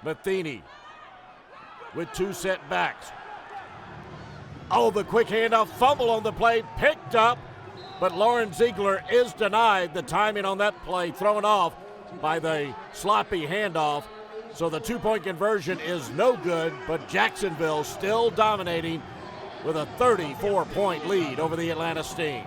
Matheny with 2 setbacks. Oh, the quick handoff, fumble on the play, picked up, but Lauren Ziegler is denied. The timing on that play thrown off by the sloppy handoff. So the 2-point conversion is no good, but Jacksonville still dominating with a 34-point lead over the Atlanta Steam.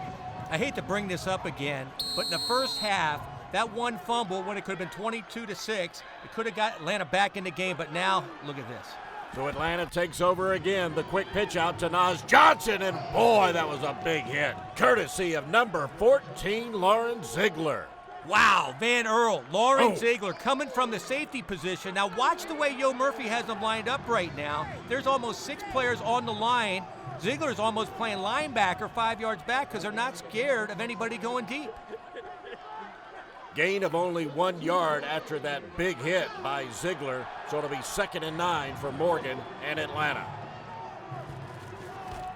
I hate to bring this up again, but in the first half, that one fumble, when it could have been 22-6, it could have got Atlanta back in the game, but now, look at this. So Atlanta takes over again. The quick pitch out to Naz Johnson, and boy, that was a big hit. Courtesy of number 14, Lauren Ziegler. Wow, Van Earl, Lauren Ziegler coming from the safety position. Now watch the way Yo Murphy has them lined up right now. There's almost 6 players on the line. Ziegler's almost playing linebacker 5 yards back because they're not scared of anybody going deep. Gain of only 1 yard after that big hit by Ziegler, so it'll be 2nd and 9 for Morgan and Atlanta.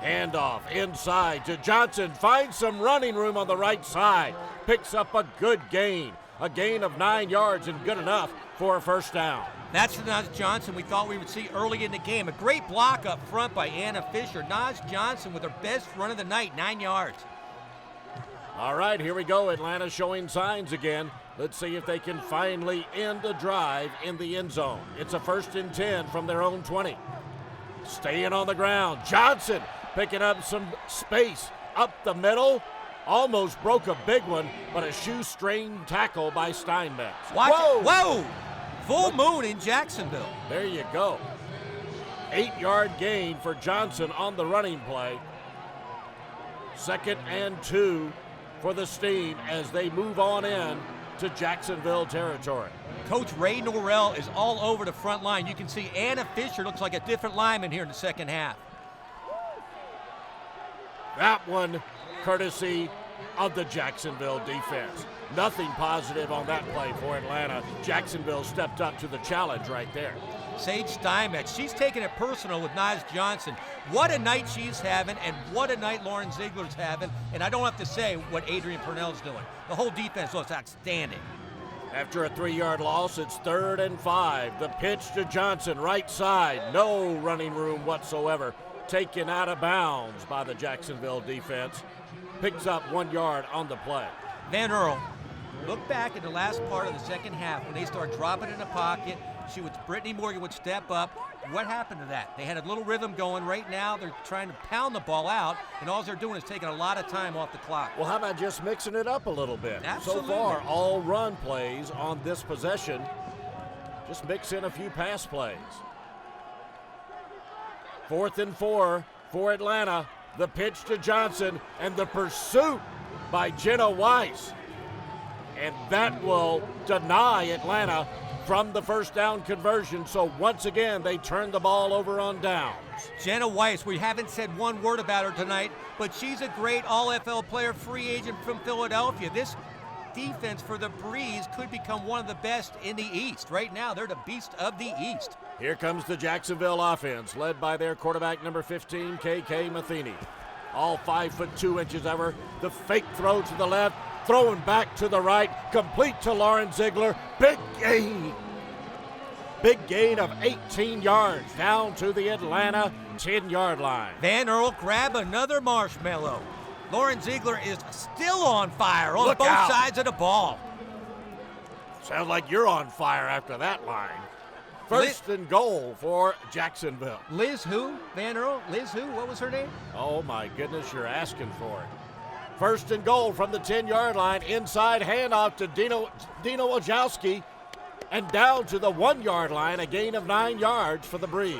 Handoff inside to Johnson, finds some running room on the right side, picks up a good gain, a gain of 9 yards and good enough for a first down. That's the Naz Johnson we thought we would see early in the game. A great block up front by Anna Fisher. Naz Johnson with her best run of the night, 9 yards. All right, here we go. Atlanta showing signs again. Let's see if they can finally end a drive in the end zone. It's a 1st and 10 from their own 20. Staying on the ground. Johnson picking up some space up the middle. Almost broke a big one, but a shoestring tackle by Steinmetz. Watch it. Whoa! Full moon in Jacksonville. There you go. 8-yard gain for Johnson on the running play. 2nd and 2 for the Steam as they move on in to Jacksonville territory. Coach Ray Norrell is all over the front line. You can see Anna Fisher looks like a different lineman here in the second half. That one courtesy of the Jacksonville defense. Nothing positive on that play for Atlanta. Jacksonville stepped up to the challenge right there. Sage Steinmetz, she's taking it personal with Naz Johnson. What a night she's having, and what a night Lauren Ziegler's having. And I don't have to say what Adrian Purnell's doing. The whole defense looks outstanding. After a 3-yard loss, it's 3rd and 5. The pitch to Johnson, right side. No running room whatsoever. Taken out of bounds by the Jacksonville defense. Picks up 1 yard on the play. Van Earl, look back at the last part of the second half when they start dropping in the pocket. Brittany Morgan would step up. What happened to that? They had a little rhythm going. Right now, they're trying to pound the ball out, and all they're doing is taking a lot of time off the clock. Well, how about just mixing it up a little bit? Absolutely. So far, all run plays on this possession. Just mix in a few pass plays. 4th and 4 for Atlanta. The pitch to Johnson, and the pursuit by Jenna Weiss. And that will deny Atlanta from the first down conversion. So once again, they turn the ball over on downs. Jenna Weiss, we haven't said one word about her tonight, but she's a great All-FL player, free agent from Philadelphia. This defense for the Breeze could become one of the best in the East. Right now, they're the beast of the East. Here comes the Jacksonville offense, led by their quarterback number 15, KK Matheny. All 5'2" of her. The fake throw to the left, throwing back to the right, complete to Lauren Ziegler. Big gain. Big gain of 18 yards down to the Atlanta 10-yard line. Van Earl, grab another marshmallow. Lauren Ziegler is still on fire on both sides of the ball. Sounds like you're on fire after that line. 1st and goal for Jacksonville. Liz who? Van Earl? Liz who? What was her name? Oh, my goodness, you're asking for it. 1st and goal from the 10-yard line. Inside handoff to Dino Wojcicki. And down to the 1-yard line, a gain of 9 yards for the Breeze.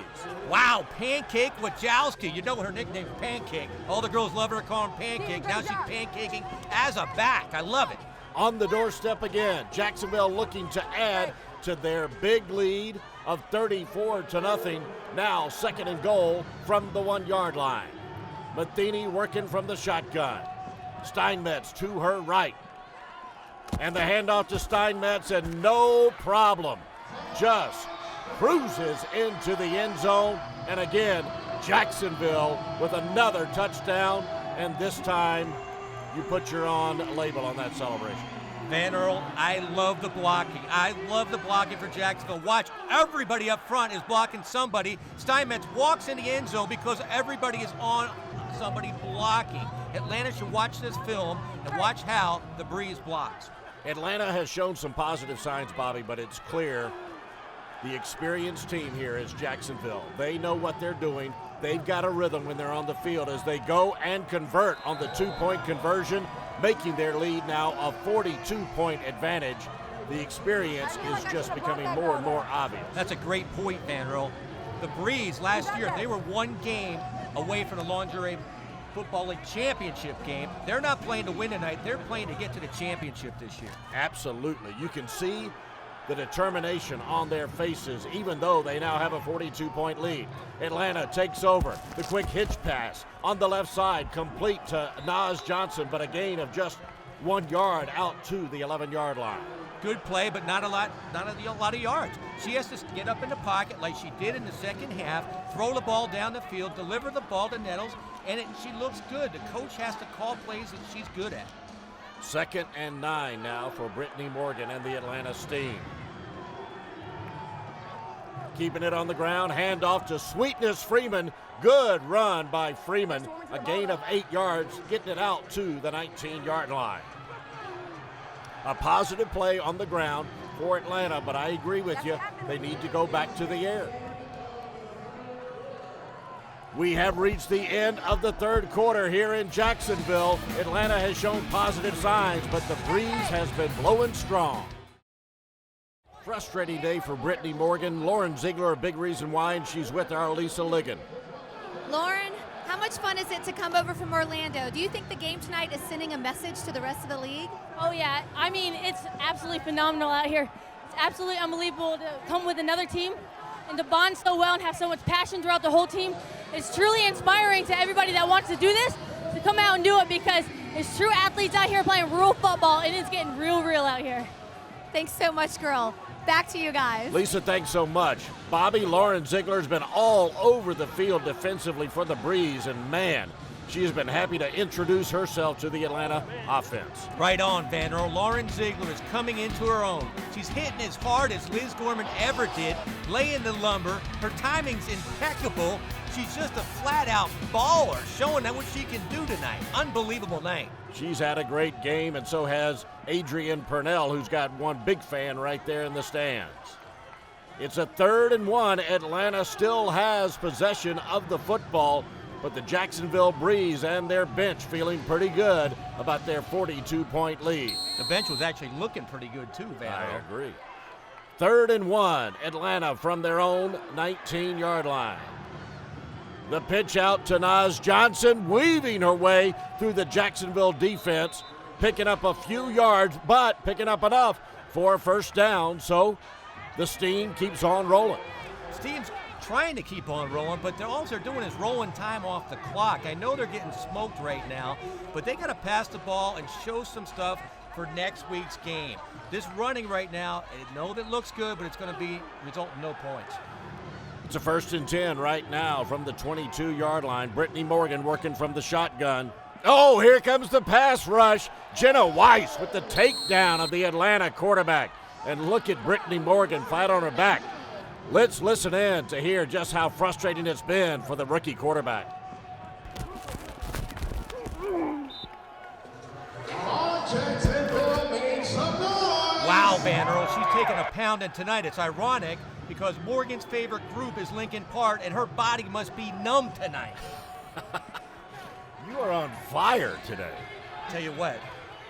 Wow, Pancake Wojcicki. You know her nickname, Pancake. All the girls love her, calling her Pancake. Now she's pancaking as a back. I love it. On the doorstep again. Jacksonville looking to add to their big lead of 34-0. Now 2nd and goal from the 1-yard line. Matheny working from the shotgun. Steinmetz to her right. And the handoff to Steinmetz, and no problem. Just cruises into the end zone. And again, Jacksonville with another touchdown. And this time, you put your own label on that celebration. Van Earl, I love the blocking. I love the blocking for Jacksonville. Watch, everybody up front is blocking somebody. Steinmetz walks in the end zone because everybody is on somebody blocking. Atlanta should watch this film and watch how the Breeze blocks. Atlanta has shown some positive signs, Bobby, but it's clear The experienced team here is Jacksonville. They know what they're doing. They've got a rhythm when they're on the field as they go and convert on the 2-point conversion, making their lead now a 42-point advantage. The experience is just becoming more and more obvious. That's a great point, Van Earl. The Breeze last year, they were one game away from the Lingerie Football League championship game. They're not playing to win tonight. They're playing to get to the championship this year. Absolutely. You can see the determination on their faces, even though they now have a 42-point lead. Atlanta takes over. The quick hitch pass on the left side, complete to Naz Johnson, but a gain of just 1 yard out to the 11-yard line. Good play, but not a lot of yards. She has to get up in the pocket like she did in the second half, throw the ball down the field, deliver the ball to Nettles, and she looks good. The coach has to call plays that she's good at. 2nd and 9 now for Brittany Morgan and the Atlanta Steam. Keeping it on the ground, handoff to Sweetness Freeman. Good run by Freeman. A gain of 8 yards, getting it out to the 19-yard line. A positive play on the ground for Atlanta, but I agree with you. They need to go back to the air. We have reached the end of the third quarter here in Jacksonville. Atlanta has shown positive signs, but the breeze has been blowing strong. Frustrating day for Brittany Morgan. Lauren Ziegler, a big reason why, and she's with our Lisa Ligon. Lauren, how much fun is it to come over from Orlando? Do you think the game tonight is sending a message to the rest of the league? Oh yeah, I mean, it's absolutely phenomenal out here. It's absolutely unbelievable to come with another team and to bond so well and have so much passion throughout the whole team. It's truly inspiring to everybody that wants to do this to come out and do it, because there's true athletes out here playing real football, and it's getting real out here. Thanks so much, girl. Back to you guys. Lisa, thanks so much. Bobby, Lauren Ziegler's been all over the field defensively for the Breeze, and man, she has been happy to introduce herself to the Atlanta offense. Right on, Van Earl. Lauren Ziegler is coming into her own. She's hitting as hard as Liz Gorman ever did, laying the lumber. Her timing's impeccable. She's just a flat-out baller, showing that what she can do tonight. Unbelievable night. She's had a great game, and so has Adrienne Purnell, who's got one big fan right there in the stands. It's a 3rd and 1. Atlanta still has possession of the football, but the Jacksonville Breeze and their bench feeling pretty good about their 42-point lead. The bench was actually looking pretty good too, Van Earl. I agree. 3rd and 1. Atlanta from their own 19-yard line. The pitch out to Naz Johnson, weaving her way through the Jacksonville defense, picking up a few yards, but picking up enough for a first down, so the Steam keeps on rolling. Steam's trying to keep on rolling, but all they're doing is rolling time off the clock. I know they're getting smoked right now, but they got to pass the ball and show some stuff for next week's game. This running right now, I know that looks good, but it's going to result in no points. It's a 1st and 10 right now from the 22-yard line. Brittany Morgan working from the shotgun. Oh, here comes the pass rush. Jenna Weiss with the takedown of the Atlanta quarterback. And look at Brittany Morgan fight on her back. Let's listen in to hear just how frustrating it's been for the rookie quarterback. Wow, Van Earl, she's taking a pounding tonight. It's ironic because Morgan's favorite group is Lincoln Park, and her body must be numb tonight. You are on fire today. Tell you what,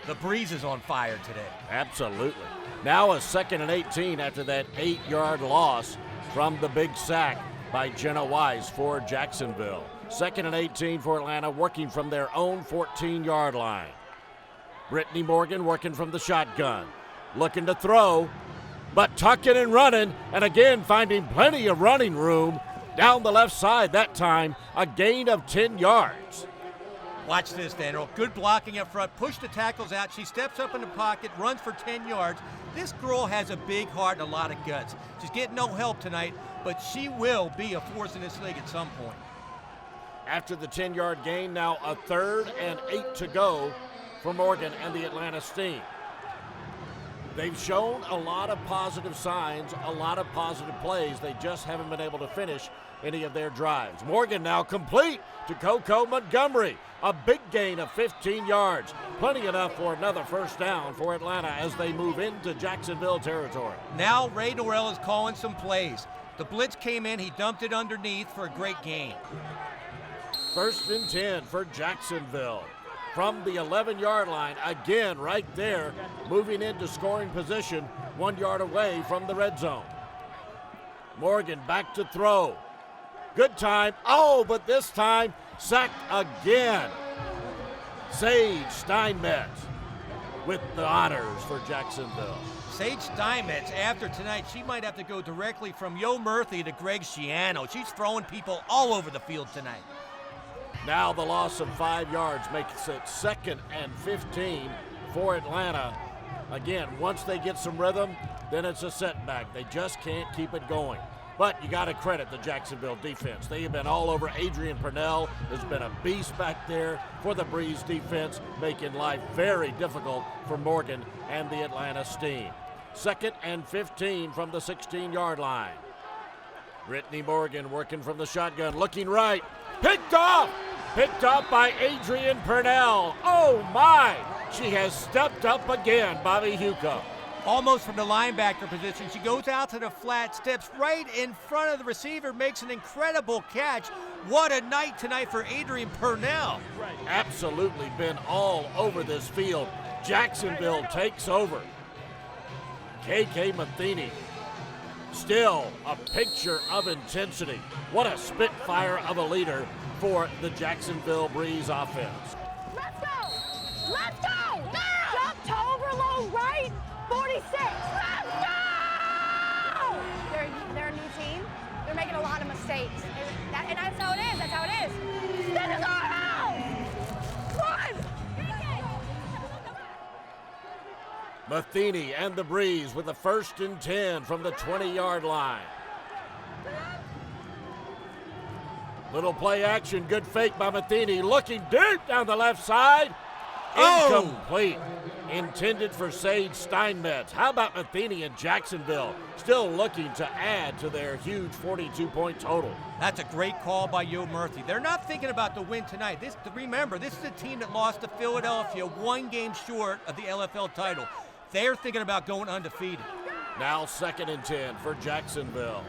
the Breeze is on fire today. Absolutely. Now a 2nd and 18 after that 8-yard loss from the big sack by Jenna Weiss for Jacksonville. 2nd and 18 for Atlanta, working from their own 14-yard line. Brittany Morgan working from the shotgun, looking to throw, but tucking and running, and again finding plenty of running room down the left side that time, a gain of 10 yards. Watch this, Van Earl. Good blocking up front. Push the tackles out. She steps up in the pocket, runs for 10 yards. This girl has a big heart and a lot of guts. She's getting no help tonight, but she will be a force in this league at some point. After the 10-yard gain, now a 3rd and 8 to go for Morgan and the Atlanta Steam. They've shown a lot of positive signs, a lot of positive plays. They just haven't been able to finish any of their drives. Morgan now complete to Coco Montgomery. A big gain of 15 yards. Plenty enough for another first down for Atlanta as they move into Jacksonville territory. Now Ray Norrell is calling some plays. The blitz came in, he dumped it underneath for a great gain. 1st and 10 for Jacksonville. From the 11-yard line, again right there, moving into scoring position, 1 yard away from the red zone. Morgan back to throw. Good time. Oh, but this time sacked again. Sage Steinmetz with the honors for Jacksonville. Sage Steinmetz, after tonight, she might have to go directly from Yo Murphy to Greg Schiano. She's throwing people all over the field tonight. Now the loss of 5 yards makes it 2nd and 15 for Atlanta. Again, once they get some rhythm, then it's a setback. They just can't keep it going. But you got to credit the Jacksonville defense. They have been all over Adrian Purnell. There's been a beast back there for the Breeze defense, making life very difficult for Morgan and the Atlanta Steam. 2nd and 15 from the 16-yard line. Brittany Morgan working from the shotgun, looking right. Picked off by Adrian Purnell. Oh my! She has stepped up again, Bobby Huco. Almost from the linebacker position. She goes out to the flat, steps right in front of the receiver, makes an incredible catch. What a night tonight for Adrian Purnell. Absolutely been all over this field. Jacksonville takes over. KK Matheny, still a picture of intensity. What a spitfire of a leader for the Jacksonville Breeze offense. Let's go! Let's go! Now! Jump to overload right, 46. Let's go! They're a new team. They're making a lot of mistakes. And that's how it is. That's how it is. This is our house! One! Matheny and the Breeze with a 1st and 10 from the 20-yard line. Little play action, good fake by Matheny, looking deep down the left side. Incomplete. Intended for Sage Steinmetz. How about Matheny and Jacksonville? Still looking to add to their huge 42-point total. That's a great call by Yo Murphy. They're not thinking about the win tonight. Remember, this is a team that lost to Philadelphia, 1 game short of the LFL title. They're thinking about going undefeated. Now 2nd and 10 for Jacksonville.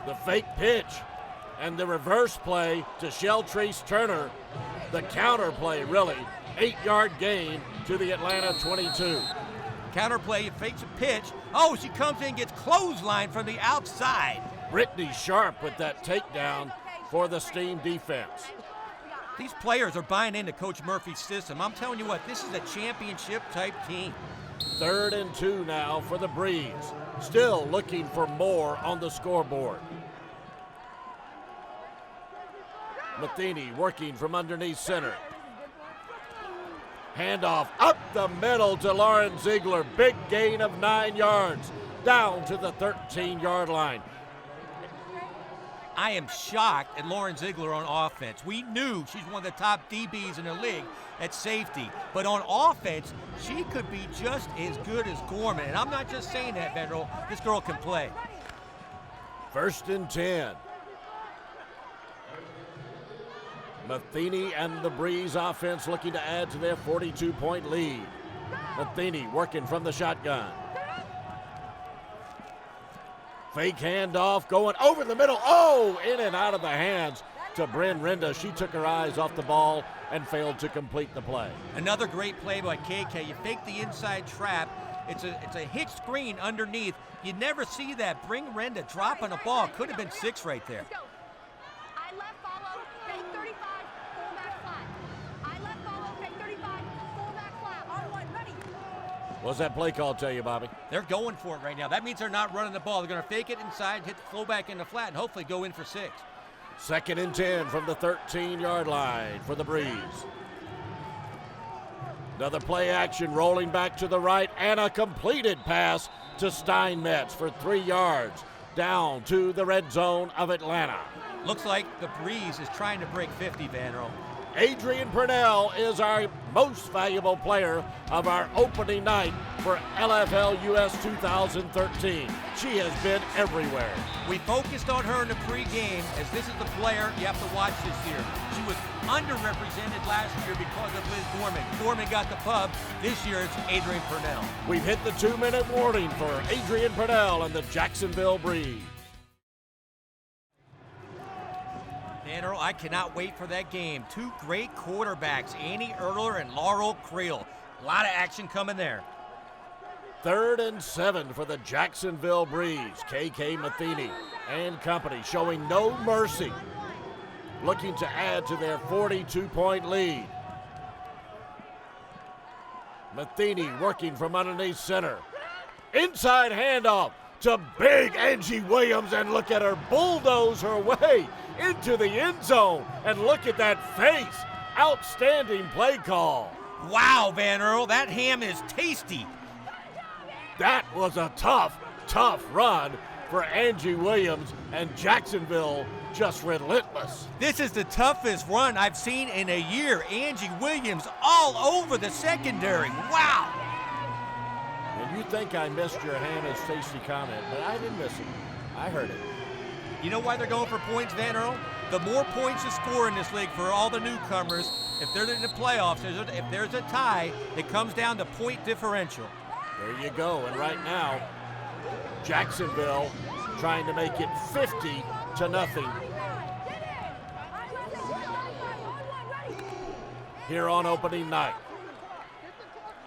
The fake pitch and the reverse play to Sheltrace Turner. The counter play, really. 8-yard gain to the Atlanta 22. Counter play, fakes a pitch. Oh, she comes in and gets clothesline from the outside. Brittany Sharp with that takedown for the Steam defense. These players are buying into Coach Murphy's system. I'm telling you what, this is a championship-type team. 3rd and 2 now for the Breeze. Still looking for more on the scoreboard. Matheny working from underneath center. Handoff up the middle to Lauren Ziegler. Big gain of 9 yards down to the 13-yard line. I am shocked at Lauren Ziegler on offense. We knew she's one of the top DBs in the league at safety. But on offense, she could be just as good as Gorman. And I'm not just saying that, Vendrell. This girl can play. 1st and 10. Matheny and the Breeze offense looking to add to their 42-point lead. Matheny working from the shotgun. Fake handoff going over the middle. Oh, in and out of the hands to Bryn Renda. She took her eyes off the ball and failed to complete the play. Another great play by KK. You fake the inside trap. It's a hitch screen underneath. You never see that. Bryn Renda dropping a ball. Could have been 6 right there. I left follow, fake 35, fullback flat. I left follow, fake 35, fullback flat. R1, ready. What's that play call tell you, Bobby? They're going for it right now. That means they're not running the ball. They're going to fake it inside, hit the fullback in the flat, and hopefully go in for 6. 2nd and 10 from the 13-yard line for the Breeze. Another play action rolling back to the right and a completed pass to Steinmetz for 3 yards down to the red zone of Atlanta. Looks like the Breeze is trying to break 50, Vanderl. Adrian Purnell is our most valuable player of our opening night for LFL US 2013. She has been everywhere. We focused on her in the pregame, as this is the player you have to watch this year. She was underrepresented last year because of Liz Gorman. Gorman got the pub. This year it's Adrian Purnell. We've hit the 2-minute warning for Adrian Purnell and the Jacksonville Breeze. Man, Earl, I cannot wait for that game. Two great quarterbacks, Annie Erler and Laurel Creel. A lot of action coming there. 3rd and 7 for the Jacksonville Breeze. KK Matheny and company showing no mercy, looking to add to their 42-point lead. Matheny working from underneath center. Inside handoff to big Angie Williams, and look at her bulldoze her way into the end zone. And look at that face. Outstanding play call. Wow, Van Earl, that ham is tasty. That was a tough run for Angie Williams, and Jacksonville just relentless. This is the toughest run I've seen in a year. Angie Williams all over the secondary. Wow. And you think I missed your ham is tasty comment, but I didn't miss it. I heard it. You know why they're going for points, Van Earl? The more points you score in this league for all the newcomers, if they're in the playoffs, if there's a tie, it comes down to point differential. There you go. And right now, Jacksonville trying to make it 50-0 here on opening night.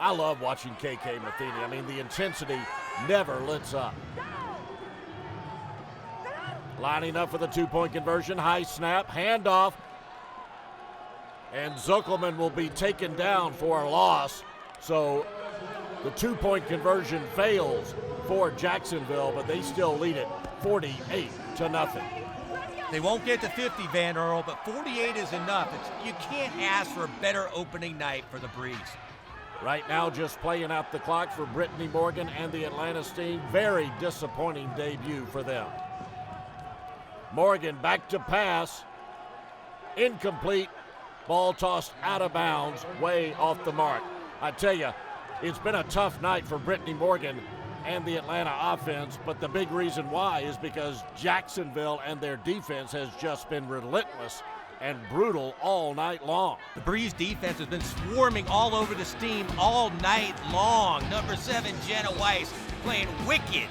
I love watching KK Matheny. I mean, the intensity never lets up. Lining up for the 2-point conversion. High snap, handoff. And Zuckelman will be taken down for a loss. So the 2-point conversion fails for Jacksonville, but they still lead it 48-0. They won't get to 50, Van Earl, but 48 is enough. You can't ask for a better opening night for the Breeze. Right now, just playing out the clock for Brittany Morgan and the Atlanta Steam. Very disappointing debut for them. Morgan back to pass. Incomplete. Ball tossed out of bounds, way off the mark. I tell you, it's been a tough night for Brittany Morgan and the Atlanta offense, but the big reason why is because Jacksonville and their defense has just been relentless and brutal all night long. The Breeze defense has been swarming all over the Steam all night long. Number 7, Jenna Weiss, playing wicked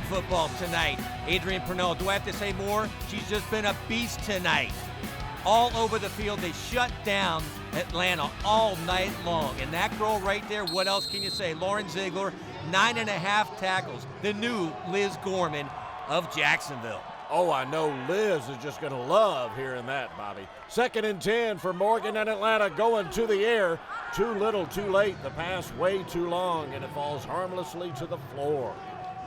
football tonight. Adrian Purnell, do I have to say more? She's just been a beast tonight. All over the field, they shut down Atlanta all night long. And that girl right there, what else can you say? Lauren Ziegler, 9.5 tackles. The new Liz Gorman of Jacksonville. Oh, I know Liz is just going to love hearing that, Bobby. 2nd and 10 for Morgan and Atlanta, going to the air. Too little, too late. The pass way too long, and it falls harmlessly to the floor.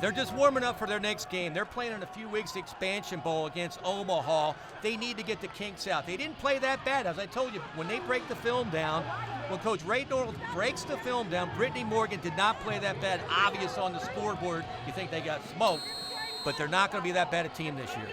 They're just warming up for their next game. They're playing in a few weeks the Expansion Bowl against Omaha. They need to get the kinks out. They didn't play that bad. As I told you, when they break the film down, when Coach Ray Norland breaks the film down, Brittany Morgan did not play that bad. Obvious on the scoreboard, you think they got smoked, but they're not going to be that bad a team this year.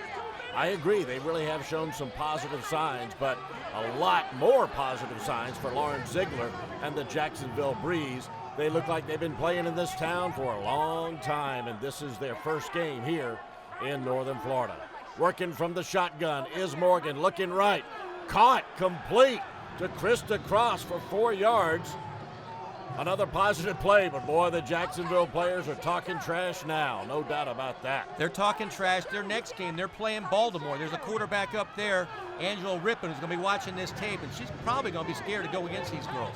I agree. They really have shown some positive signs, but a lot more positive signs for Lauren Ziegler and the Jacksonville Breeze. They look like they've been playing in this town for a long time, and this is their first game here in Northern Florida. Working from the shotgun is Morgan, looking right. Caught, complete to Krista Cross for 4 yards. Another positive play, but boy, the Jacksonville players are talking trash now. No doubt about that. They're talking trash. Their next game, they're playing Baltimore. There's a quarterback up there, Angela Rippon, who's going to be watching this tape, and she's probably going to be scared to go against these girls.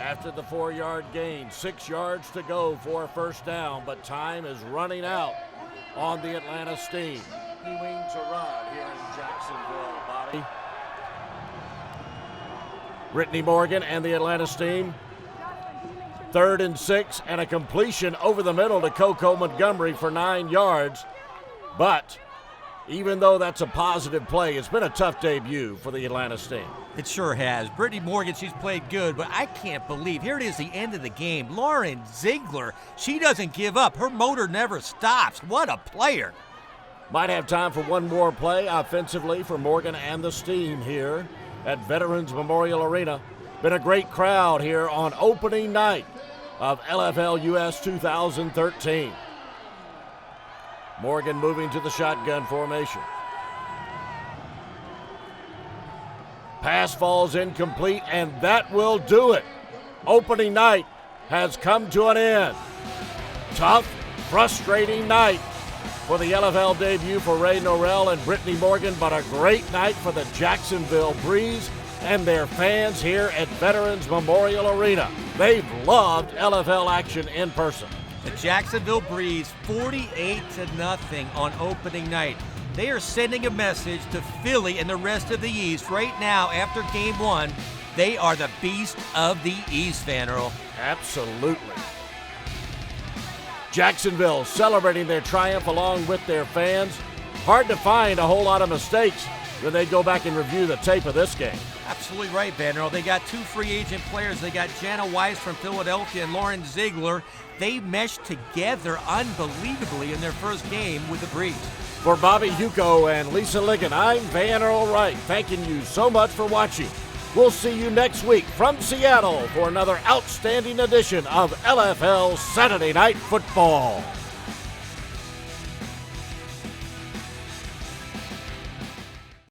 After the 4-yard gain, 6 yards to go for a first down, but time is running out on the Atlanta Steam. Continuing to run here in Jacksonville, Bobby. Brittany Morgan and the Atlanta Steam. 3rd and 6, and a completion over the middle to Coco Montgomery for 9 yards. But even though that's a positive play, it's been a tough debut for the Atlanta Steam. It sure has. Brittany Morgan, she's played good, but I can't believe, here it is, the end of the game. Lauren Ziegler, she doesn't give up. Her motor never stops. What a player. Might have time for one more play offensively for Morgan and the Steam here at Veterans Memorial Arena. Been a great crowd here on opening night of LFL US 2013. Morgan moving to the shotgun formation. Pass falls incomplete, and that will do it. Opening night has come to an end. Tough, frustrating night for the LFL debut for Ray Norrell and Brittany Morgan, but a great night for the Jacksonville Breeze and their fans here at Veterans Memorial Arena. They've loved LFL action in person. The Jacksonville Breeze 48-0 on opening night. They are sending a message to Philly and the rest of the East right now after game one. They are the beast of the East, Van Earl. Absolutely. Jacksonville celebrating their triumph along with their fans. Hard to find a whole lot of mistakes when they go back and review the tape of this game. Absolutely right, Van Earl. They got two free agent players. They got Jana Weiss from Philadelphia and Lauren Ziegler. They meshed together unbelievably in their first game with the Breeze. For Bobby Hugo and Lisa Ligon, I'm Van Earl Wright, thanking you so much for watching. We'll see you next week from Seattle for another outstanding edition of LFL Saturday Night Football.